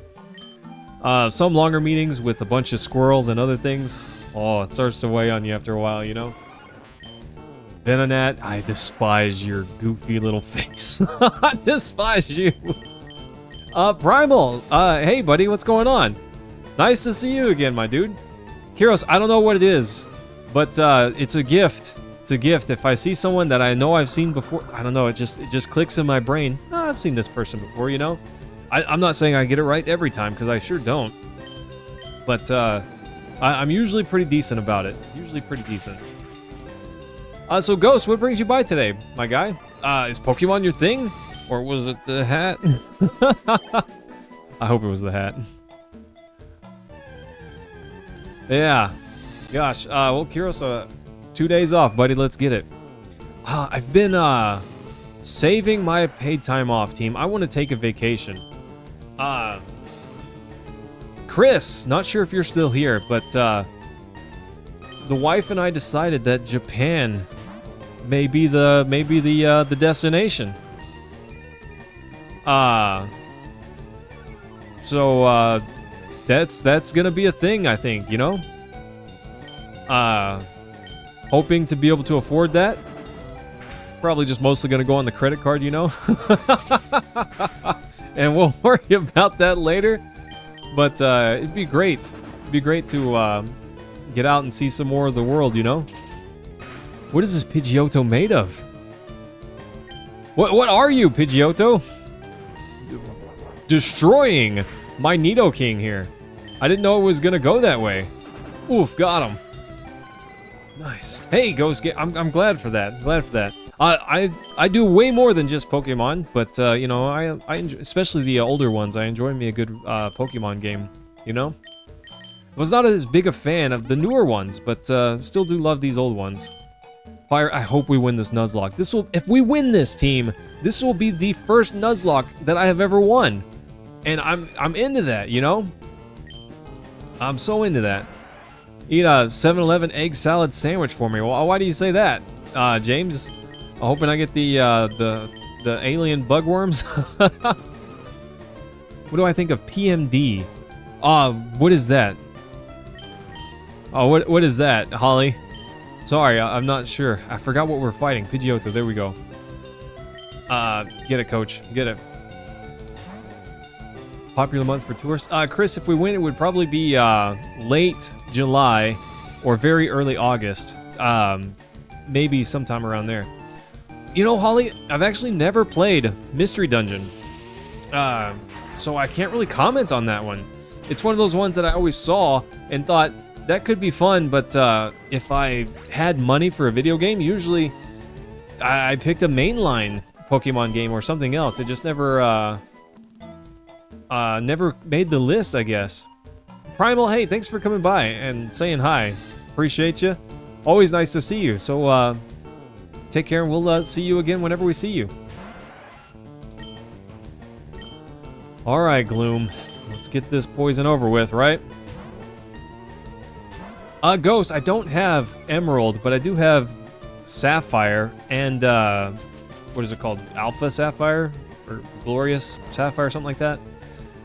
Some longer meetings with a bunch of squirrels and other things. Oh, it starts to weigh on you after a while, you know? Venonet, I despise your goofy little face. I despise you. Primal, hey buddy, what's going on? Nice to see you again, my dude. Kiros, I don't know what it is, but it's a gift. It's a gift. If I see someone that I know I've seen before, I don't know, it just clicks in my brain. Oh, I've seen this person before, you know? I'm not saying I get it right every time, because I sure don't. But, I'm usually pretty decent about it. Usually pretty decent. So Ghost, what brings you by today, my guy? Is Pokemon your thing? Or was it the hat? I hope it was the hat. Yeah. Gosh, well, Kiros, 2 days off, buddy. Let's get it. I've been, saving my paid time off, team. I want to take a vacation. Chris, not sure if you're still here, but the wife and I decided that Japan may be the destination. So that's gonna be a thing, I think, you know? Hoping to be able to afford that. Probably just mostly gonna go on the credit card, you know? And we'll worry about that later. But it'd be great. It'd be great to get out and see some more of the world, you know? What is this Pidgeotto made of? What are you, Pidgeotto? Destroying my Nidoking here. I didn't know it was gonna go that way. Oof, got him. Nice. Hey, Ghost Game. I'm glad for that. Glad for that. I do way more than just Pokemon, but you know, I enjoy, especially the older ones. I enjoy me a good Pokemon game. You know, I was not as big a fan of the newer ones, but still do love these old ones. Fire. I hope we win this Nuzlocke. This will, if we win this team, this will be the first Nuzlocke that I have ever won, and I'm into that. You know, I'm so into that. Eat a 7-Eleven egg salad sandwich for me. Well, why do you say that, James? I'm hoping I get the alien bugworms. What do I think of PMD? What is that? Oh, what is that, Holly? Sorry, I'm not sure. I forgot what we're fighting. Pidgeotto, there we go. Get it, coach. Get it. Popular month for tourists. Chris, if we win, it would probably be late July or very early August. Maybe sometime around there. You know, Holly, I've actually never played Mystery Dungeon. So I can't really comment on that one. It's one of those ones that I always saw and thought that could be fun, but if I had money for a video game, usually I picked a mainline Pokemon game or something else. It just never made the list, I guess. Primal, hey, thanks for coming by and saying hi. Appreciate you. Always nice to see you. So take care, and we'll see you again whenever we see you. All right, Gloom. Let's get this poison over with, right? Ghost, I don't have Emerald, but I do have Sapphire and, what is it called? Alpha Sapphire? Or Glorious Sapphire, something like that.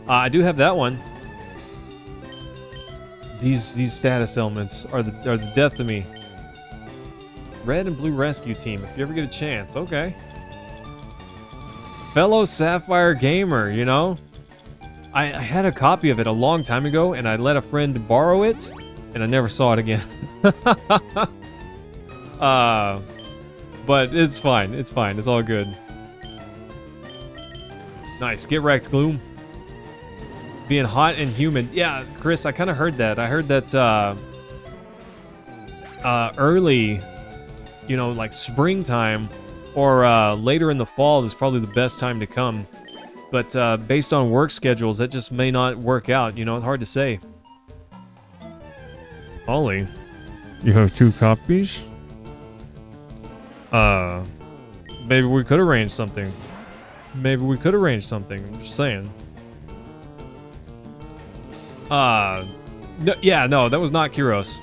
I do have that one. These status elements are the death to me. Red and Blue Rescue Team, if you ever get a chance. Okay. Fellow Sapphire gamer, you know? I had a copy of it a long time ago, and I let a friend borrow it, and I never saw it again. But it's fine. It's fine. It's all good. Nice. Get wrecked, Gloom. Being hot and humid. Yeah, Chris, I kind of heard that. I heard that early, you know, like springtime or later in the fall is probably the best time to come. But based on work schedules, that just may not work out. You know, it's hard to say. Ollie, you have 2 copies? Maybe we could arrange something. Maybe we could arrange something. I'm just saying. No, yeah, no, that was not Kyros.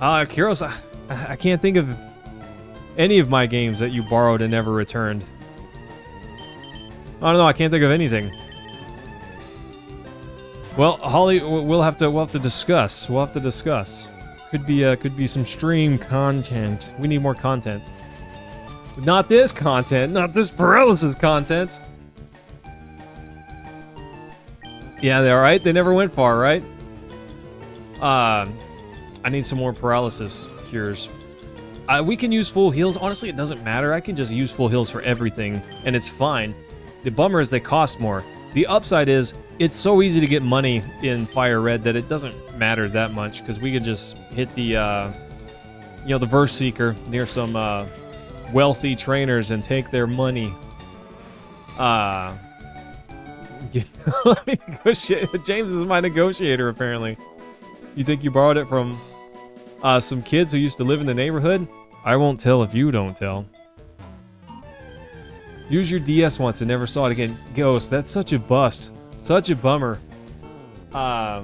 Kyros, I can't think of any of my games that you borrowed and never returned. I don't know, I can't think of anything. Well, Holly, we'll have to discuss. We'll have to discuss. Could be some stream content. We need more content. Not this content. Not this paralysis content. Yeah, they're right. They never went far, right? I need some more paralysis cures. We can use full heals. Honestly, it doesn't matter. I can just use full heals for everything, and it's fine. The bummer is they cost more. The upside is it's so easy to get money in FireRed that it doesn't matter that much, because we could just hit the, you know, the Verse Seeker near some wealthy trainers and take their money. Let me negotiate. James is my negotiator, apparently. You think you borrowed it from some kids who used to live in the neighborhood? I won't tell if you don't tell. Use your DS once and never saw it again. Ghost, that's such a bust. Such a bummer. I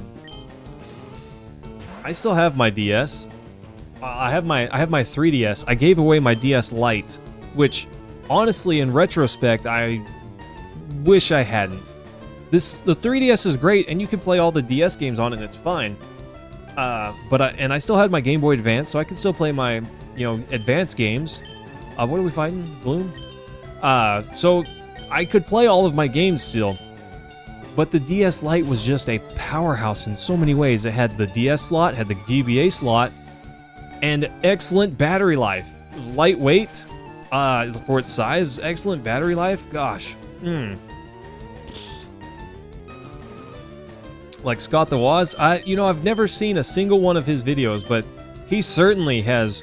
still have my DS. I have my 3DS. I gave away my DS Lite, which honestly, in retrospect, I wish I hadn't. The 3DS is great, and you can play all the DS games on it, and it's fine. But I still had my Game Boy Advance, so I can still play my, advanced games. What are we fighting? Bloom? So I could play all of my games still. But the DS Lite was just a powerhouse in so many ways. It had the DS slot, had the GBA slot, and excellent battery life. It was lightweight for its size, excellent battery life. Gosh. Like Scott the Woz, I've never seen a single one of his videos, but he certainly has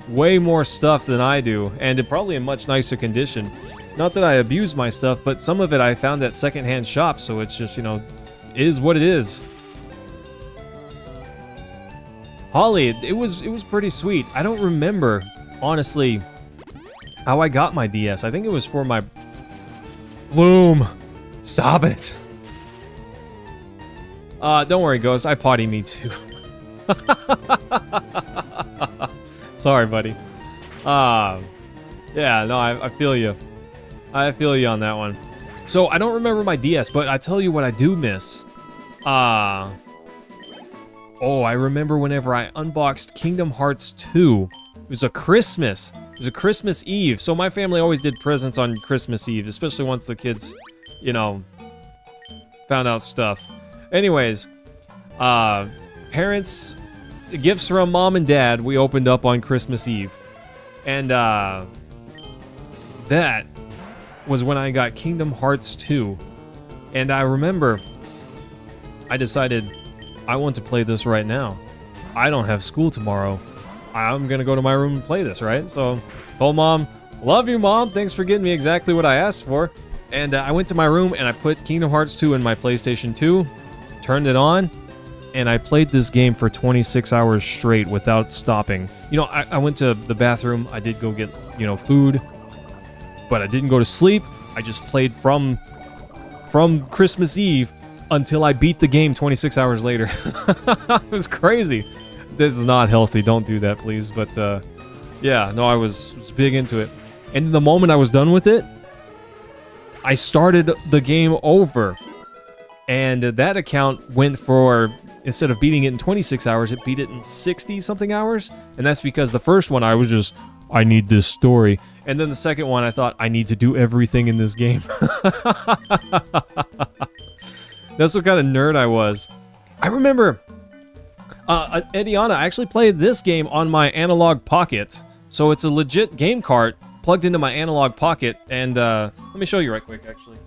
way more stuff than I do, and probably in much nicer condition. Not that I abuse my stuff, but some of it I found at secondhand shops, so it's just, is what it is. Holly, it was pretty sweet. I don't remember, honestly, how I got my DS. I think it was for my... Bloom! Stop it! Don't worry, Ghost. I potty me too. Sorry, buddy. Yeah, no, I feel you. I feel you on that one. So, I don't remember my DS, but I tell you what I do miss. Oh, I remember whenever I unboxed Kingdom Hearts 2. It was a Christmas. It was a Christmas Eve. So my family always did presents on Christmas Eve, especially once the kids, found out stuff. Anyways, parents, gifts from mom and dad, we opened up on Christmas Eve. And, that was when I got Kingdom Hearts 2. And I remember I decided I want to play this right now. I don't have school tomorrow. I'm gonna go to my room and play this, right? So, told mom, love you, mom. Thanks for getting me exactly what I asked for. And I went to my room and I put Kingdom Hearts 2 in my PlayStation 2, turned it on, and I played this game for 26 hours straight without stopping. I went to the bathroom. I did go get, food. But I didn't go to sleep. I just played from Christmas Eve until I beat the game 26 hours later. It was crazy. This is not healthy. Don't do that, please. But yeah, no, I was big into it. And the moment I was done with it, I started the game over. And that account went for, instead of beating it in 26 hours, it beat it in 60-something hours. And that's because the first one, I was just, I need this story. And then the second one, I thought, I need to do everything in this game. That's what kind of nerd I was. I remember, Ediana, I actually played this game on my Analog Pocket. So it's a legit game cart plugged into my Analog Pocket. And let me show you right quick, actually.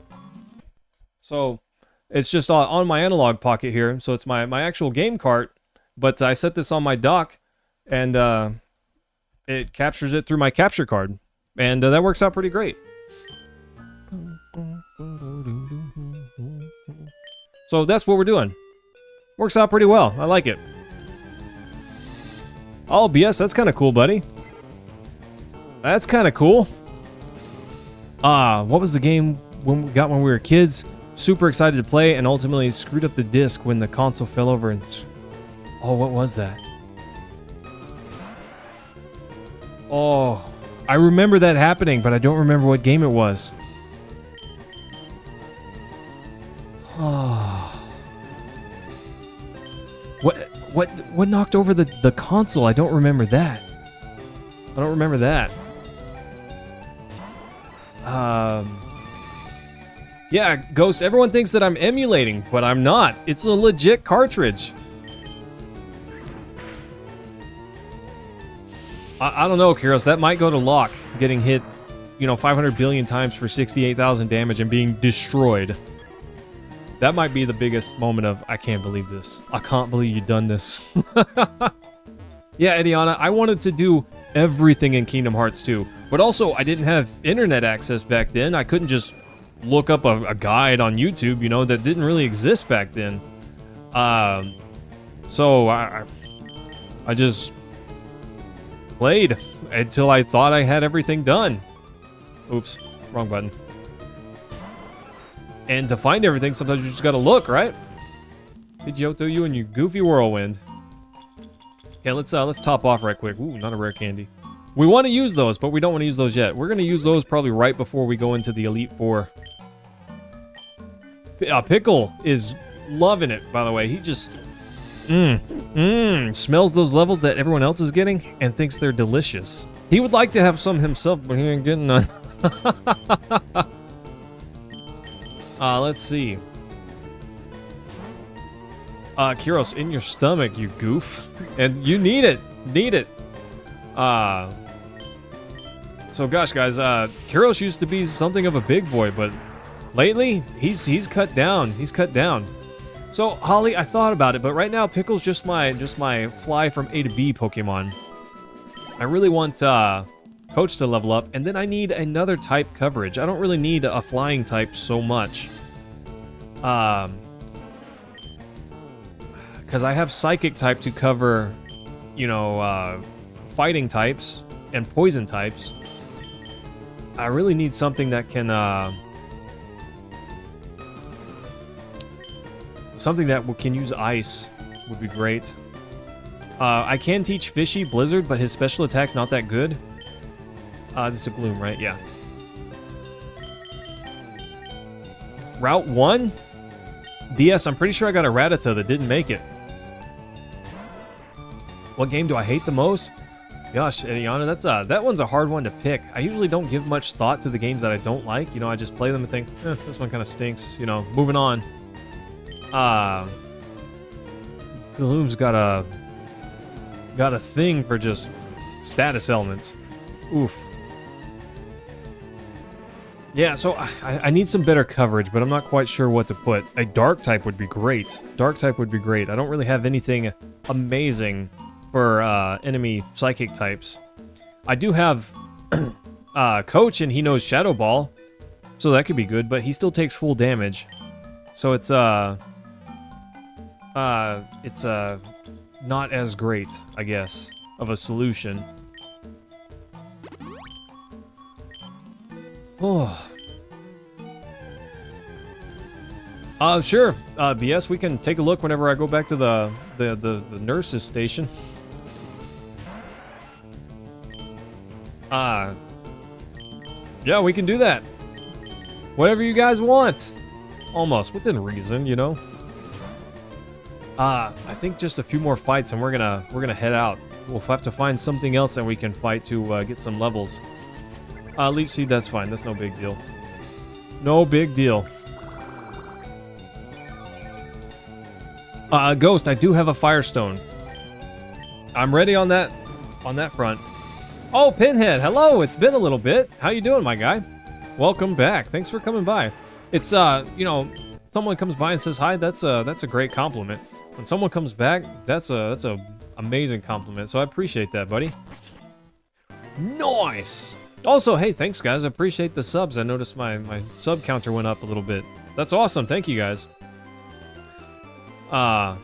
So it's just on my Analog Pocket here. So it's my actual game cart. But I set this on my dock, and it captures it through my capture card. And that works out pretty great. So that's what we're doing. Works out pretty well. I like it. Oh, BS, that's kind of cool, buddy. That's kind of cool. What was the game we got when we were kids? Super excited to play, and ultimately screwed up the disc when the console fell over and... Oh, what was that? Oh, I remember that happening, but I don't remember what game it was. What knocked over the console? I don't remember that. I don't remember that. Yeah, Ghost, everyone thinks that I'm emulating, but I'm not. It's a legit cartridge. I don't know, Kyros. That might go to Locke, getting hit, 500 billion times for 68,000 damage and being destroyed. That might be the biggest moment of, I can't believe this. I can't believe you've done this. Yeah, Ediana, I wanted to do everything in Kingdom Hearts 2, but also I didn't have internet access back then. I couldn't just look up a guide on YouTube, that didn't really exist back then. So I just played until I thought I had everything done. Oops, wrong button. And to find everything, sometimes you just gotta look, right? Pidgeotto, you and your goofy whirlwind. Okay, let's top off right quick. Ooh, not a rare candy. We want to use those, but we don't want to use those yet. We're gonna use those probably right before we go into the Elite Four. Pickle is loving it, by the way. He just smells those levels that everyone else is getting and thinks they're delicious. He would like to have some himself, but he ain't getting none. Let's see. Kyros, in your stomach, you goof. And you need it. Need it. So gosh, guys, Kyros used to be something of a big boy, but lately, he's cut down. He's cut down. So, Holly, I thought about it, but right now, Pickle's just my fly from A to B Pokemon. I really want Coach to level up, and then I need another type coverage. I don't really need a flying type so much. Because I have Psychic type to cover, you know, fighting types and poison types. I really need something that can, something that can use ice would be great. I can teach Fishy Blizzard, but his special attack's not that good. This is a Gloom, right? Yeah. Route 1? BS, I'm pretty sure I got a Rattata that didn't make it. What game do I hate the most? Gosh, Ediana, that one's a hard one to pick. I usually don't give much thought to the games that I don't like. You know, I just play them and think, this one kind of stinks. You know, moving on. Gloom's got a thing for just status elements. Oof. Yeah, so I need some better coverage, but I'm not quite sure what to put. A dark type would be great. Dark type would be great. I don't really have anything amazing for enemy psychic types. I do have Coach, and he knows Shadow Ball, so that could be good, but he still takes full damage. So it's not as great, I guess, of a solution. Oh. Sure. BS, we can take a look whenever I go back to the nurse's station. Yeah, we can do that. Whatever you guys want. Almost, within reason, you know. I think just a few more fights and we're gonna head out. We'll have to find something else that we can fight to get some levels. Leech Seed, that's fine. That's no big deal. No big deal. Ghost, I do have a Firestone. I'm ready on that front. Oh, Pinhead, hello. It's been a little bit. How you doing, my guy? Welcome back. Thanks for coming by. It's you know, someone comes by and says hi. That's a great compliment. When someone comes back, that's a amazing compliment. So I appreciate that, buddy. Nice. Also, hey, thanks guys. I appreciate the subs. I noticed my sub counter went up a little bit. That's awesome. Thank you guys. Yeah,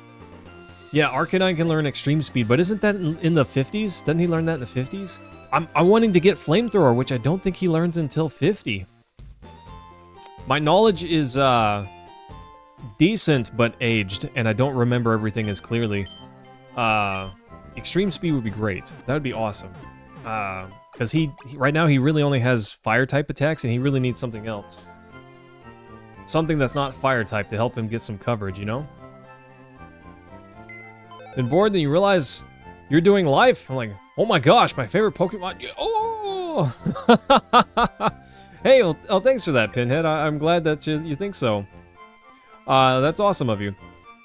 Arcanine can learn Extreme Speed, but isn't that in the 50s? Doesn't he learn that in the 50s? I'm wanting to get Flamethrower, which I don't think he learns until 50. My knowledge is decent but aged, and I don't remember everything as clearly. Extreme Speed would be great. That would be awesome. Because right now he really only has fire type attacks, and he really needs something else. Something that's not fire type to help him get some coverage, you know? Been bored, then you realize you're doing life. I'm like, oh my gosh, my favorite Pokemon. Oh! Hey, well, thanks for that, Pinhead. I'm glad that you think so. That's awesome of you.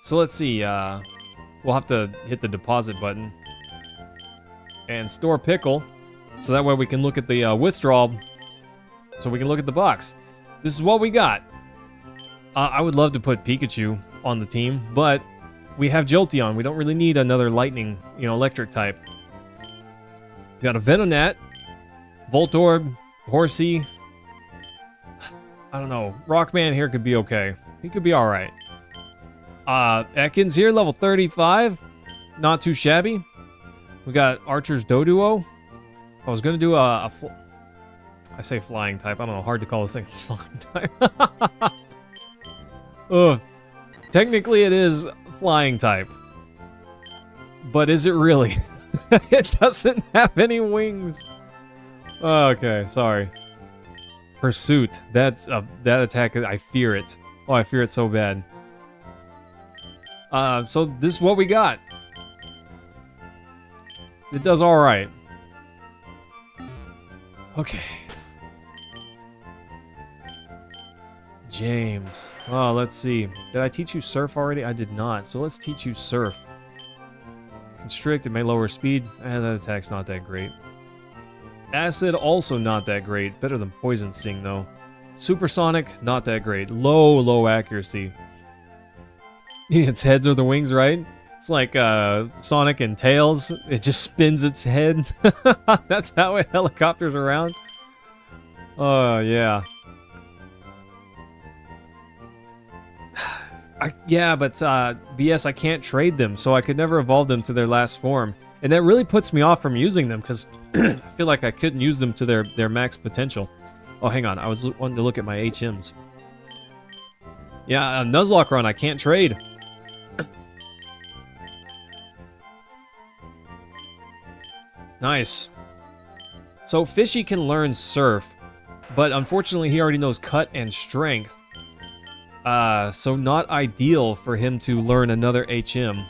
So let's see. We'll have to hit the deposit button. And store Pickle. So that way we can look at the withdrawal. So we can look at the box. This is what we got. I would love to put Pikachu on the team, but we have Jolteon. We don't really need another lightning, you know, electric type. We got a Venonat, Voltorb, Horsey. I don't know. Rockman here could be okay. He could be alright. Ekans here, level 35. Not too shabby. We got Archer's Doduo. I was going to do I say flying type. I don't know. Hard to call this thing flying type. Ugh. Technically, it is flying type. But is it really? It doesn't have any wings. Okay, sorry. Pursuit. That's that attack. I fear it. Oh, I fear it so bad. So this is what we got. It does all right. Okay. James. Oh, let's see. Did I teach you surf already? I did not. So let's teach you surf. Constrict, it may lower speed. That attack's not that great. Acid, also not that great. Better than Poison Sting, though. Supersonic, not that great. Low accuracy. Its heads are the wings, right? It's like Sonic and Tails. It just spins its head. That's how it helicopters around. Oh, yeah. Yeah, but BS, I can't trade them, so I could never evolve them to their last form. And that really puts me off from using them, because I feel like I couldn't use them to their max potential. Oh, hang on. I was wanting to look at my HMs. Yeah, Nuzlocke run, I can't trade. Nice. So Fishy can learn Surf, but unfortunately he already knows Cut and Strength. So not ideal for him to learn another HM.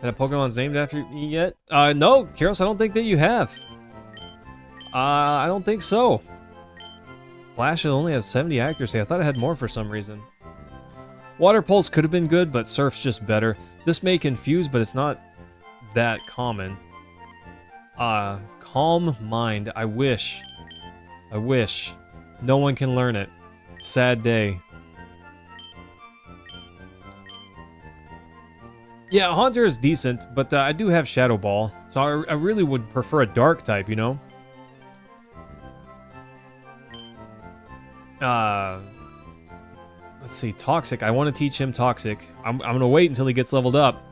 And a Pokemon's named after you yet? No, Kyros, I don't think that you have. I don't think so. Flash only has 70 accuracy. I thought it had more for some reason. Water Pulse could have been good, but Surf's just better. This may confuse, but it's not that common. Calm Mind. I wish. No one can learn it. Sad day. Yeah, Haunter is decent, but I do have Shadow Ball, so I really would prefer a Dark type, you know? Let's see, Toxic. I want to teach him Toxic. I'm going to wait until he gets leveled up,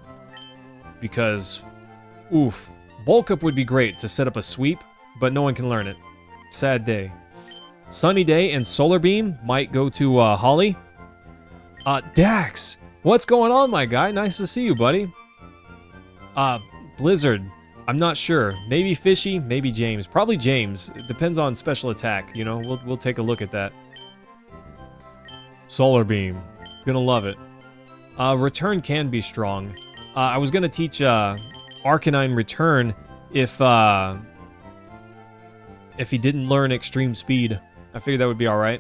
because, oof. Bulk Up would be great to set up a sweep, but no one can learn it. Sad day. Sunny Day and Solar Beam might go to Holly. Dax! What's going on, my guy? Nice to see you, buddy. Blizzard. I'm not sure. Maybe Fishy, maybe James. Probably James. It depends on special attack, you know? We'll take a look at that. Solar Beam. Gonna love it. Return can be strong. I was gonna teach Arcanine Return if he didn't learn Extreme Speed. I figured that would be alright.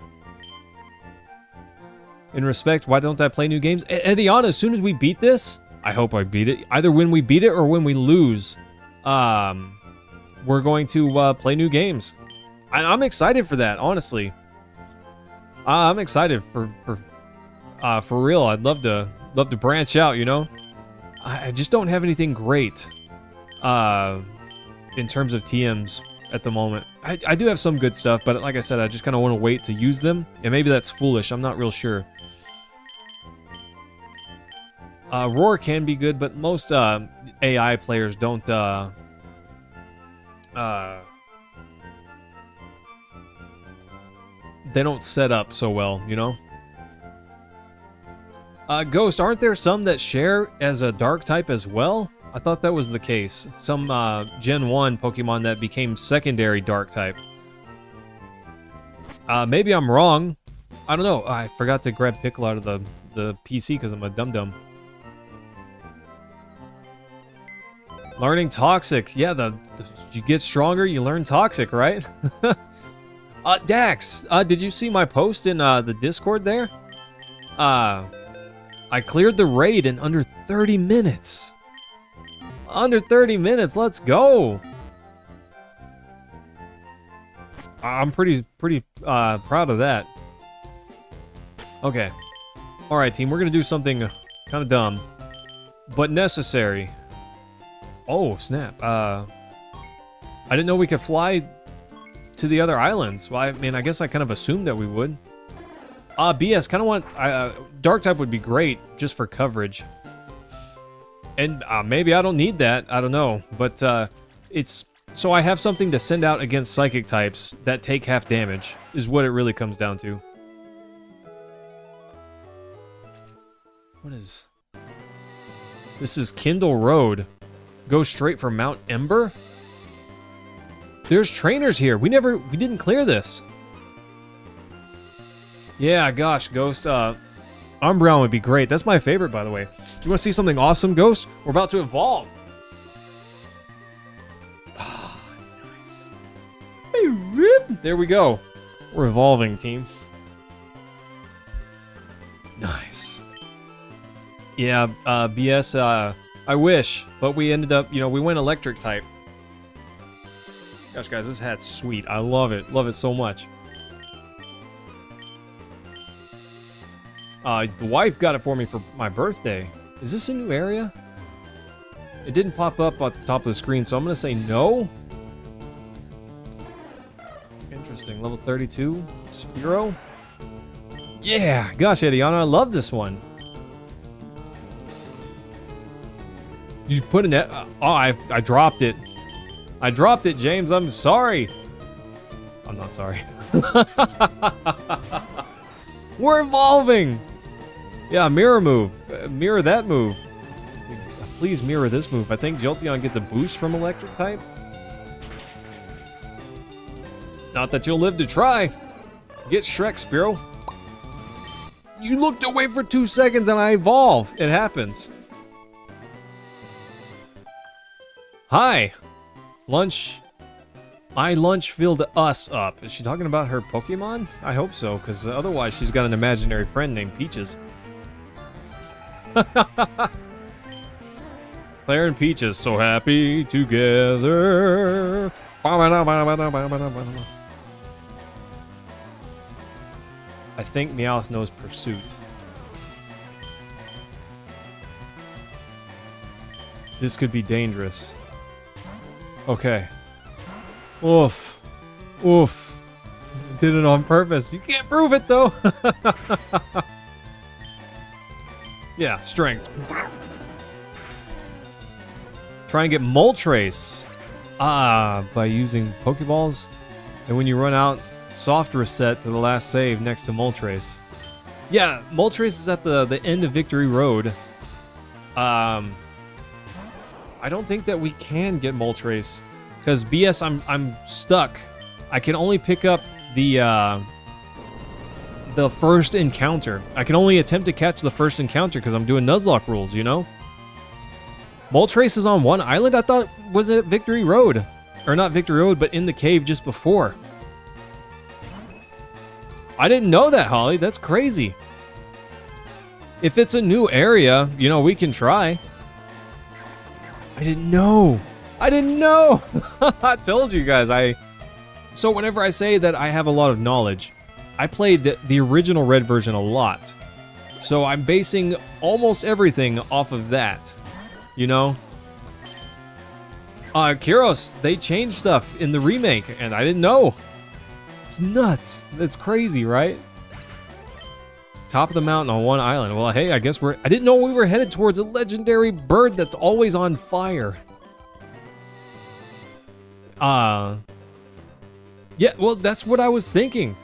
In respect, why don't I play new games? Ediana, as soon as we beat this, I hope I beat it. Either when we beat it or when we lose, we're going to play new games. I'm excited for that, honestly. I'm excited for real. I'd love to branch out, you know. I just don't have anything great in terms of TMs at the moment. I do have some good stuff, but like I said, I just kind of want to wait to use them. And maybe that's foolish. I'm not real sure. Roar can be good, but most AI players don't they don't set up so well, you know? Ghost, aren't there some that share as a dark type as well? I thought that was the case. Some Gen 1 Pokemon that became secondary dark type. Maybe I'm wrong. I don't know. I forgot to grab Pickle out of the PC because I'm a dum-dum. Learning Toxic. Yeah, you get stronger, you learn Toxic, right? Dax, did you see my post in the Discord there? I cleared the raid in under 30 minutes. Under 30 minutes, let's go. I'm pretty proud of that. Okay. All right, team, we're gonna do something kind of dumb, but necessary. Oh, snap. I didn't know we could fly to the other islands. Well, I mean, I guess I kind of assumed that we would. BS, kind of want... Dark type would be great just for coverage. And maybe I don't need that. I don't know. But it's... So I have something to send out against psychic types that take half damage, is what it really comes down to. What is... This is Kindle Road. Go straight for Mount Ember? There's trainers here. We didn't clear this. Yeah, gosh, Ghost, Umbreon would be great. That's my favorite, by the way. You want to see something awesome, Ghost? We're about to evolve. Ah, nice. There we go. We're evolving, team. Nice. Yeah, BS, I wish, but we ended up, we went electric type. Gosh, guys, this hat's sweet. I love it. Love it so much. The wife got it for me for my birthday. Is this a new area? It didn't pop up at the top of the screen, so I'm going to say no. Interesting. Level 32. Spearow. Yeah. Gosh, Ediana, I love this one. You put in that... oh, I dropped it. I dropped it, James. I'm sorry. I'm not sorry. We're evolving. Yeah, mirror move. Mirror that move. Please mirror this move. I think Jolteon gets a boost from electric type. Not that you'll live to try. Get Shrek, Spearow. You looked away for 2 seconds and I evolve. It happens. Hi. Lunch. My lunch filled us up. Is she talking about her Pokemon? I hope so, because otherwise she's got an imaginary friend named Peaches. Claire and Peaches, so happy together. I think Meowth knows Pursuit. This could be dangerous. Okay. Oof. Oof. Did it on purpose. You can't prove it, though. Yeah, strength. Try and get Moltres. By using Pokeballs. And when you run out, soft reset to the last save next to Moltres. Yeah, Moltres is at the end of Victory Road. I don't think that we can get Moltres. Because BS, I'm stuck. I can only pick up the first encounter. I can only attempt to catch the first encounter because I'm doing Nuzlocke rules, you know? Moltres is on one island? I thought was it Victory Road. Or not Victory Road, but in the cave just before. I didn't know that, Holly. That's crazy. If it's a new area, we can try. I didn't know. I didn't know. I told you guys. So whenever I say that I have a lot of knowledge, I played the original Red version a lot. So I'm basing almost everything off of that. Kyros, they changed stuff in the remake, and I didn't know. It's nuts. That's crazy, right? Top of the mountain on one island. Well, hey, I guess I didn't know we were headed towards a legendary bird that's always on fire. Yeah, well, that's what I was thinking.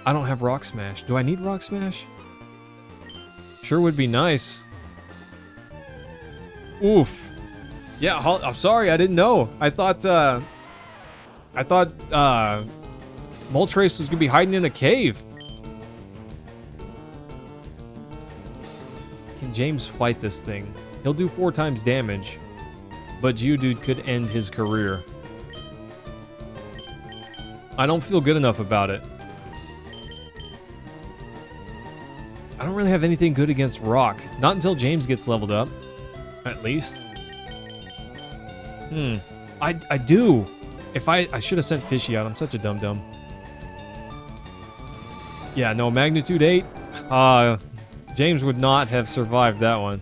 I don't have Rock Smash. Do I need Rock Smash? Sure would be nice. Oof. Yeah, I'm sorry, I didn't know. I thought Moltres was gonna be hiding in a cave. Can James fight this thing? He'll do 4 times damage, but Geodude could end his career. I don't feel good enough about it. I don't really have anything good against Rock. Not until James gets leveled up, at least. I do. If I should have sent Fishy out. I'm such a dum-dum. Yeah, no, Magnitude 8. James would not have survived that one.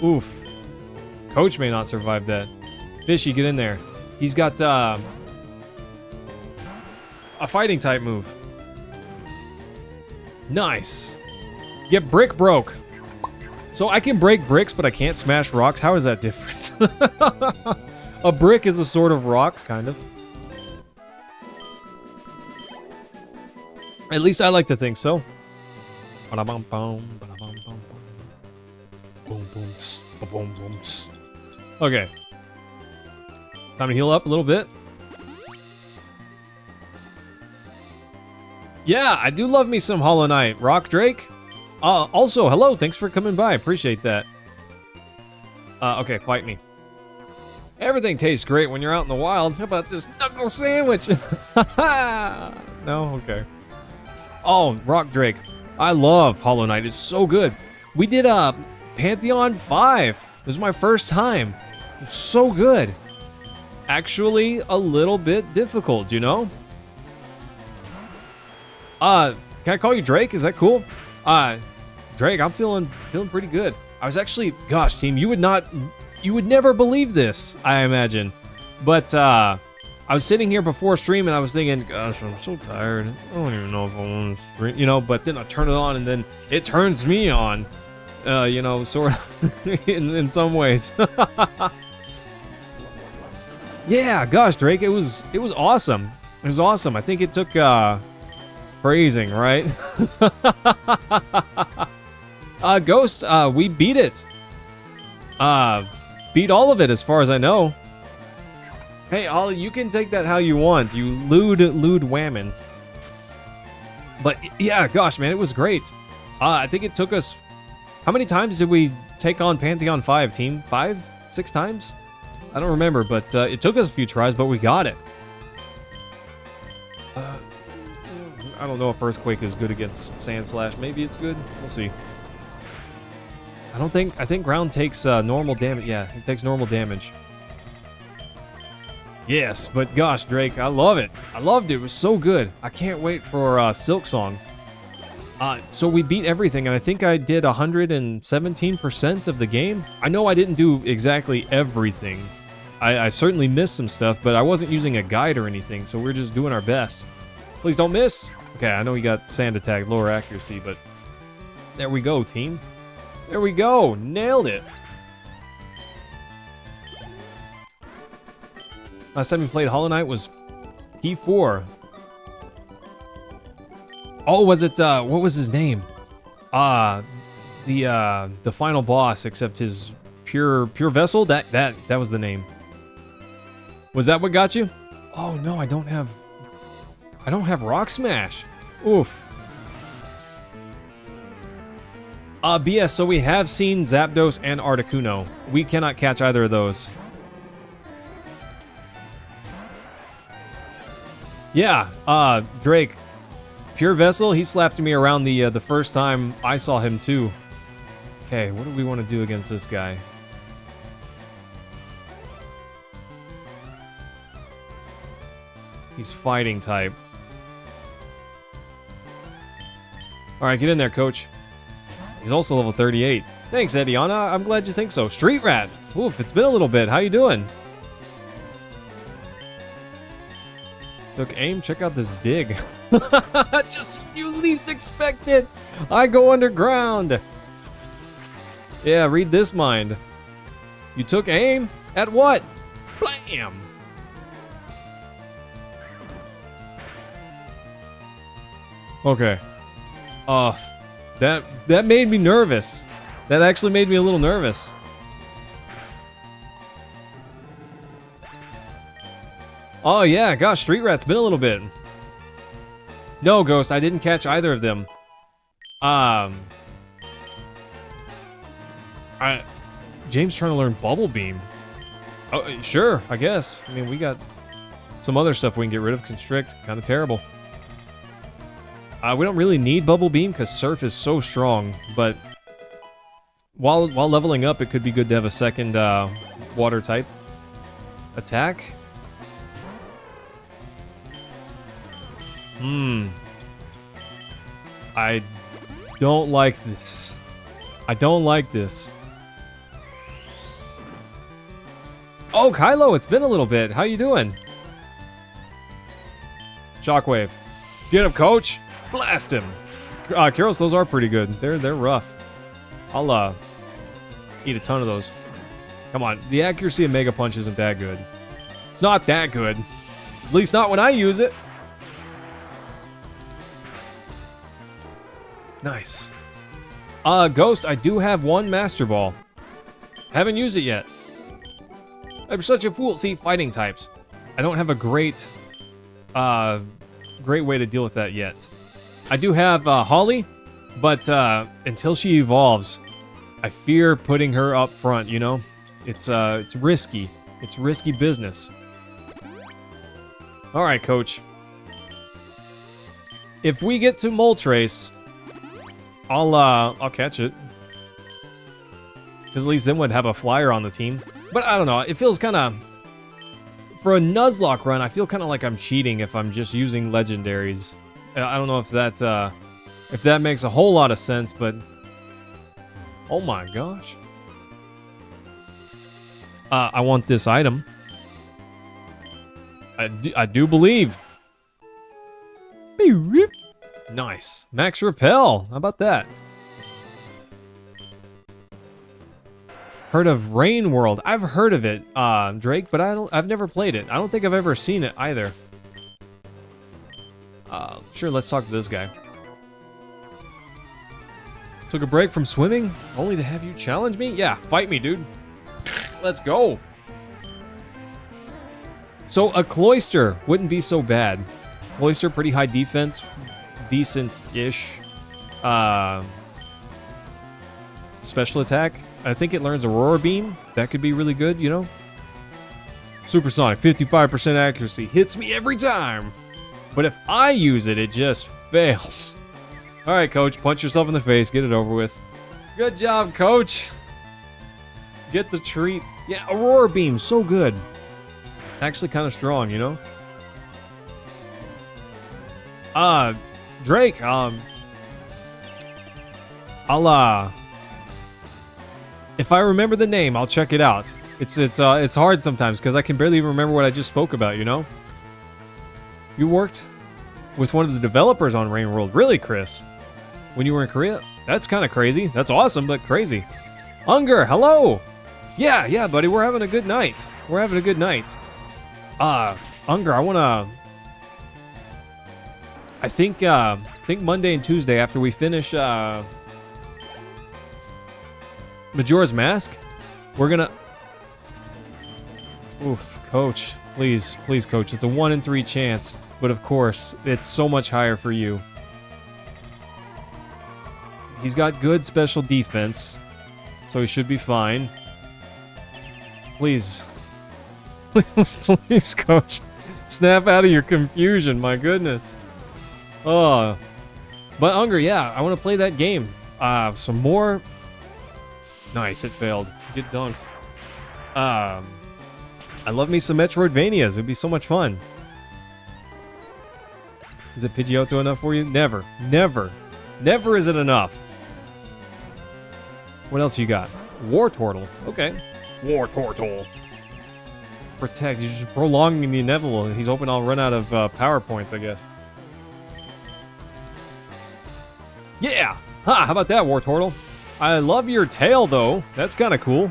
Oof. Coach may not survive that. Fishy, get in there. He's got a fighting type move. Nice. Get Brick Broke. So I can break bricks, but I can't smash rocks? How is that different? A brick is a sort of rocks, kind of. At least I like to think so. Okay. Time to heal up a little bit. Yeah, I do love me some Hollow Knight. Rock Drake? Also, hello, thanks for coming by. Appreciate that. Okay, fight me. Everything tastes great when you're out in the wild. How about this knuckle sandwich? No? Okay. Oh, Rock Drake. I love Hollow Knight. It's so good. We did Pantheon 5. This was my first time. It's so good. Actually, a little bit difficult, you know? Can I call you Drake? Is that cool? Drake, I'm feeling pretty good. I was actually, gosh, team, you would never believe this, I imagine. But, I was sitting here before stream and I was thinking, gosh, I'm so tired. I don't even know if I want to stream, you know, but then I turn it on and then it turns me on, you know, sort of, in some ways. Yeah, gosh, Drake, it was awesome. It was awesome. I think it took, praising, right? Ghost, we beat it. Beat all of it as far as I know. Hey, Ollie, you can take that how you want. You lewd whammon. But yeah, gosh, man, it was great. I think it took us... How many times did we take on Pantheon 5, team? 5? 6 times? I don't remember, but it took us a few tries, but we got it. I don't know if Earthquake is good against Sand Slash. Maybe it's good. We'll see. I think ground takes normal damage. Yeah, it takes normal damage. Yes, but gosh, Drake, I love it. I loved it. It was so good. I can't wait for Silk Song. So we beat everything, and I think I did 117% of the game. I know I didn't do exactly everything. I certainly missed some stuff, but I wasn't using a guide or anything, so we're just doing our best. Please don't miss. Okay, I know we got Sand Attack, lower accuracy, but there we go, team. There we go. Nailed it. Last time we played Hollow Knight was P4. Oh, was it, what was his name? The final boss, except his pure vessel? That was the name. Was that what got you? Oh no, I don't have Rock Smash. Oof. BS, so we have seen Zapdos and Articuno. We cannot catch either of those. Yeah, Drake. Pure Vessel, he slapped me around the first time I saw him too. Okay, what do we want to do against this guy? He's fighting type. Alright, get in there, coach. He's also level 38. Thanks, Ediana. I'm glad you think so. Street Rat. Oof, it's been a little bit. How you doing? Took aim. Check out this dig. Just you least expect it. I go underground. Yeah, read this mind. You took aim? At what? Blam! Okay. That made me nervous. That actually made me a little nervous. Oh yeah, gosh, Street Rat's been a little bit. No, Ghost, I didn't catch either of them. James trying to learn Bubble Beam. Oh, sure, I guess. I mean, we got some other stuff we can get rid of. Constrict, kind of terrible. We don't really need Bubble Beam because Surf is so strong, but while leveling up, it could be good to have a second water type attack. I don't like this. I don't like this. Oh, Kylo, it's been a little bit. How you doing? Shockwave. Get him, coach. Blast him. Kyros, those are pretty good. They're rough. I'll Eat a ton of those. Come on, the accuracy of Mega Punch isn't that good. It's not that good. At least not when I use it. Nice. Ghost, I do have one Master Ball. Haven't used it yet. I'm such a fool. See, fighting types. I don't have a great way to deal with that yet. I do have Holly, but until she evolves, I fear putting her up front, you know? It's risky. It's risky business. All right, coach. If we get to Moltres, I'll catch it. Because at least then we'd have a flyer on the team. But I don't know. It feels kind of... For a Nuzlocke run, I feel kind of like I'm cheating if I'm just using legendaries. I don't know if that makes a whole lot of sense, but... Oh my gosh. I want this item. I do believe. Nice. Max Repel. How about that? Heard of Rain World? I've heard of it, Drake, but I've never played it. I don't think I've ever seen it either. Sure, let's talk to this guy. Took a break from swimming, only to have you challenge me? Yeah, fight me, dude. Let's go. So a Cloyster wouldn't be so bad. Cloyster, pretty high defense, decent-ish. Special attack. I think it learns Aurora Beam. That could be really good, you know? Supersonic, 55% accuracy. Hits me every time. But if I use it, it just fails. All right, coach. Punch yourself in the face. Get it over with. Good job, coach. Get the treat. Yeah, Aurora Beam. So good. Actually kind of strong, you know? Drake, if I remember the name, I'll check it out. It's hard sometimes because I can barely even remember what I just spoke about, you know? You worked with one of the developers on Rain World. Really, Chris? When you were in Korea? That's kind of crazy. That's awesome, but crazy. Unger, hello! Yeah, buddy, we're having a good night. We're having a good night. Unger, I think Monday and Tuesday after we finish, Majora's Mask, we're gonna... Oof, coach. Please, coach. It's a 1 in 3 chance. But of course, it's so much higher for you. He's got good special defense, so he should be fine. Please. Please, coach. Snap out of your confusion, my goodness. Oh. But Unger, yeah, I want to play that game. Some more... Nice, it failed. Get dunked. I love me some Metroidvanias. It'd be so much fun. Is it Pidgeotto enough for you? Never. Never. Never is it enough. What else you got? War Turtle. Okay. War Turtle. Protect. You're just prolonging the inevitable. He's hoping I'll run out of power points, I guess. Yeah! Ha! How about that, War Turtle? I love your tail, though. That's kind of cool.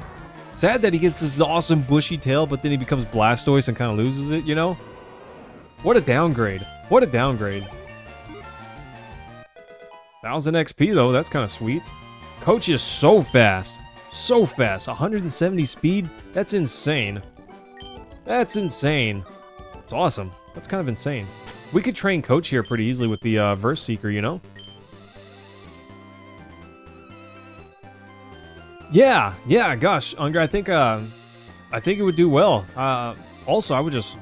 Sad that he gets this awesome bushy tail, but then he becomes Blastoise and kind of loses it, you know? What a downgrade. What a downgrade. 1000 XP, though. That's kind of sweet. Coach is so fast. So fast. 170 speed? That's insane. That's insane. It's awesome. That's kind of insane. We could train Coach here pretty easily with the Verse Seeker, you know? Yeah, gosh, Unger, I think it would do well. Also, I would just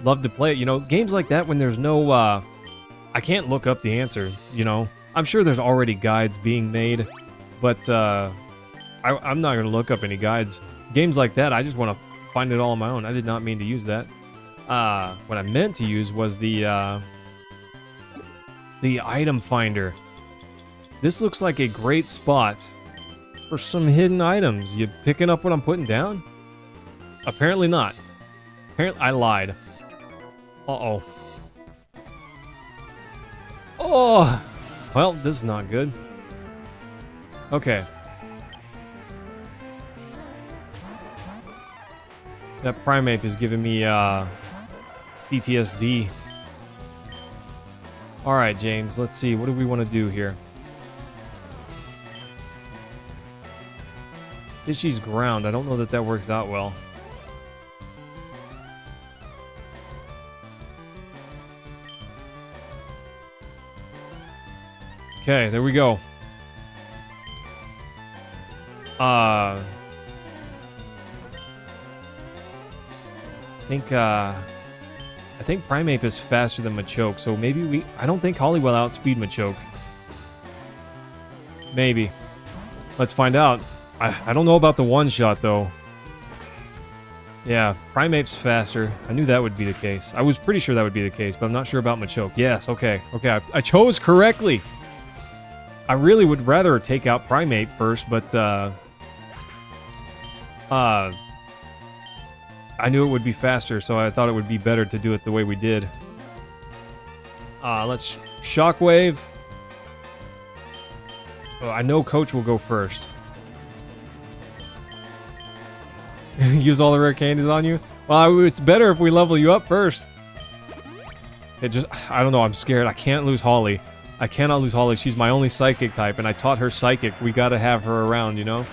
love to play it. You know, games like that when there's no, I can't look up the answer, you know? I'm sure there's already guides being made, but I'm not going to look up any guides. Games like that, I just want to find it all on my own. I did not mean to use that. What I meant to use was the item finder. This looks like a great spot for some hidden items. You picking up what I'm putting down? Apparently not. Apparently, I lied. Uh-oh. Oh! Well, this is not good. Okay. That Primeape is giving me PTSD. Alright, James, let's see. What do we want to do here? Fishy's ground. I don't know that that works out well. Okay, there we go. I think Primeape is faster than Machoke, so maybe I don't think Holly will outspeed Machoke. Maybe. Let's find out. I don't know about the one-shot, though. Yeah, Primeape's faster. I knew that would be the case. I was pretty sure that would be the case, but I'm not sure about Machoke. Yes, okay. Okay, I chose correctly. I really would rather take out Primeape first, but, I knew it would be faster, so I thought it would be better to do it the way we did. Let's Shockwave. Oh, I know Coach will go first. Use all the rare candies on you? Well, it's better if we level you up first. I don't know, I'm scared. I can't lose Holly. I cannot lose Holly. She's my only psychic type, and I taught her psychic. We gotta have her around, you know?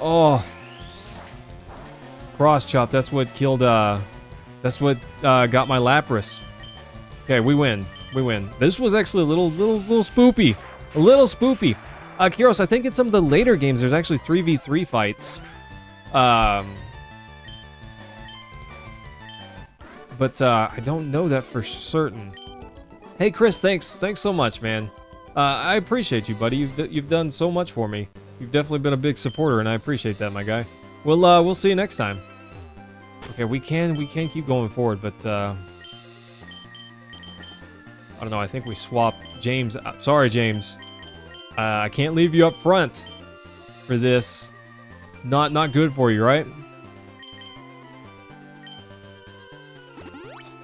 Oh. Cross chop, that's what killed, that's what, got my Lapras. Okay, we win. We win. This was actually a little spoopy. A little spoopy. Kyros, I think in some of the later games, there's actually 3v3 fights. But, I don't know that for certain. Hey, Chris, thanks so much, man. I appreciate you, buddy. You've done so much for me. You've definitely been a big supporter, and I appreciate that, my guy. We'll see you next time. Okay, we can keep going forward, but, I don't know, I think we swap James. Sorry, James. I can't leave you up front for this. Not good for you, right?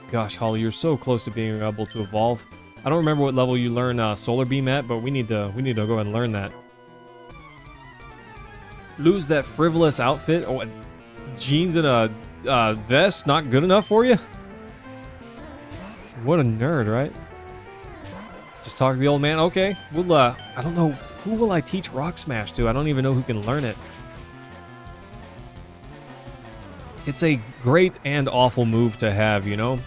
Gosh, Holly, you're so close to being able to evolve. I don't remember what level you learn Solar Beam at, but we need to go ahead and learn that. Lose that frivolous outfit. Oh, jeans and a vest, not good enough for you? What a nerd, right? Just talk to the old man. Okay, we'll, I don't know. Who will I teach Rock Smash to? I don't even know who can learn it. It's a great and awful move to have, you know?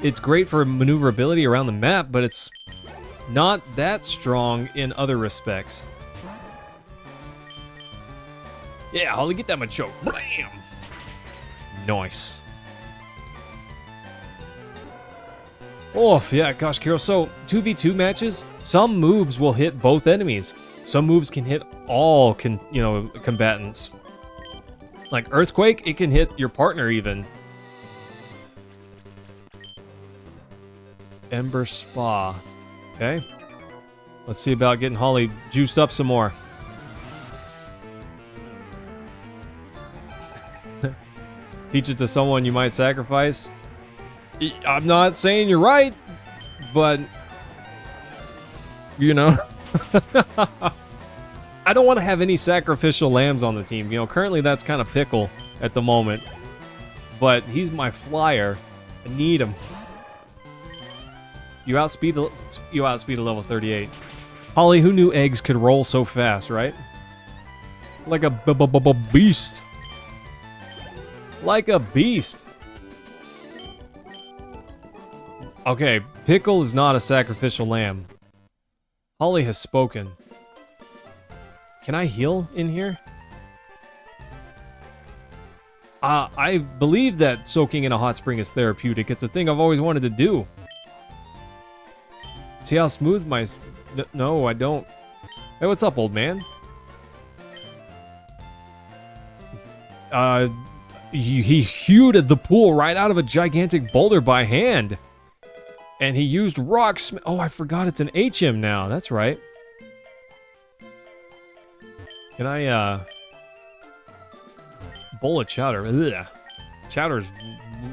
It's great for maneuverability around the map, but it's not that strong in other respects. Yeah, Holly, get that Machoke. Blam! Nice. Oh, yeah, gosh, Kiro. So, 2v2 matches, some moves will hit both enemies. Some moves can hit all, combatants. Like Earthquake, it can hit your partner even. Ember Spa. Okay. Let's see about getting Holly juiced up some more. Teach it to someone you might sacrifice. I'm not saying you're right, but, you know. I don't want to have any sacrificial lambs on the team. You know, currently that's kind of Pickle at the moment. But he's my flyer. I need him. You outspeed a level 38. Holly, who knew eggs could roll so fast, right? Like a beast. Like a beast. Okay, Pickle is not a sacrificial lamb. Holly has spoken. Can I heal in here? I believe that soaking in a hot spring is therapeutic. It's a thing I've always wanted to do. See how smooth my... No, I don't. Hey, what's up, old man? He hewed the pool right out of a gigantic boulder by hand. And he used rock smash. Oh, I forgot it's an HM now. That's right. Can I, bowl of chowder? Ugh. Chowder's...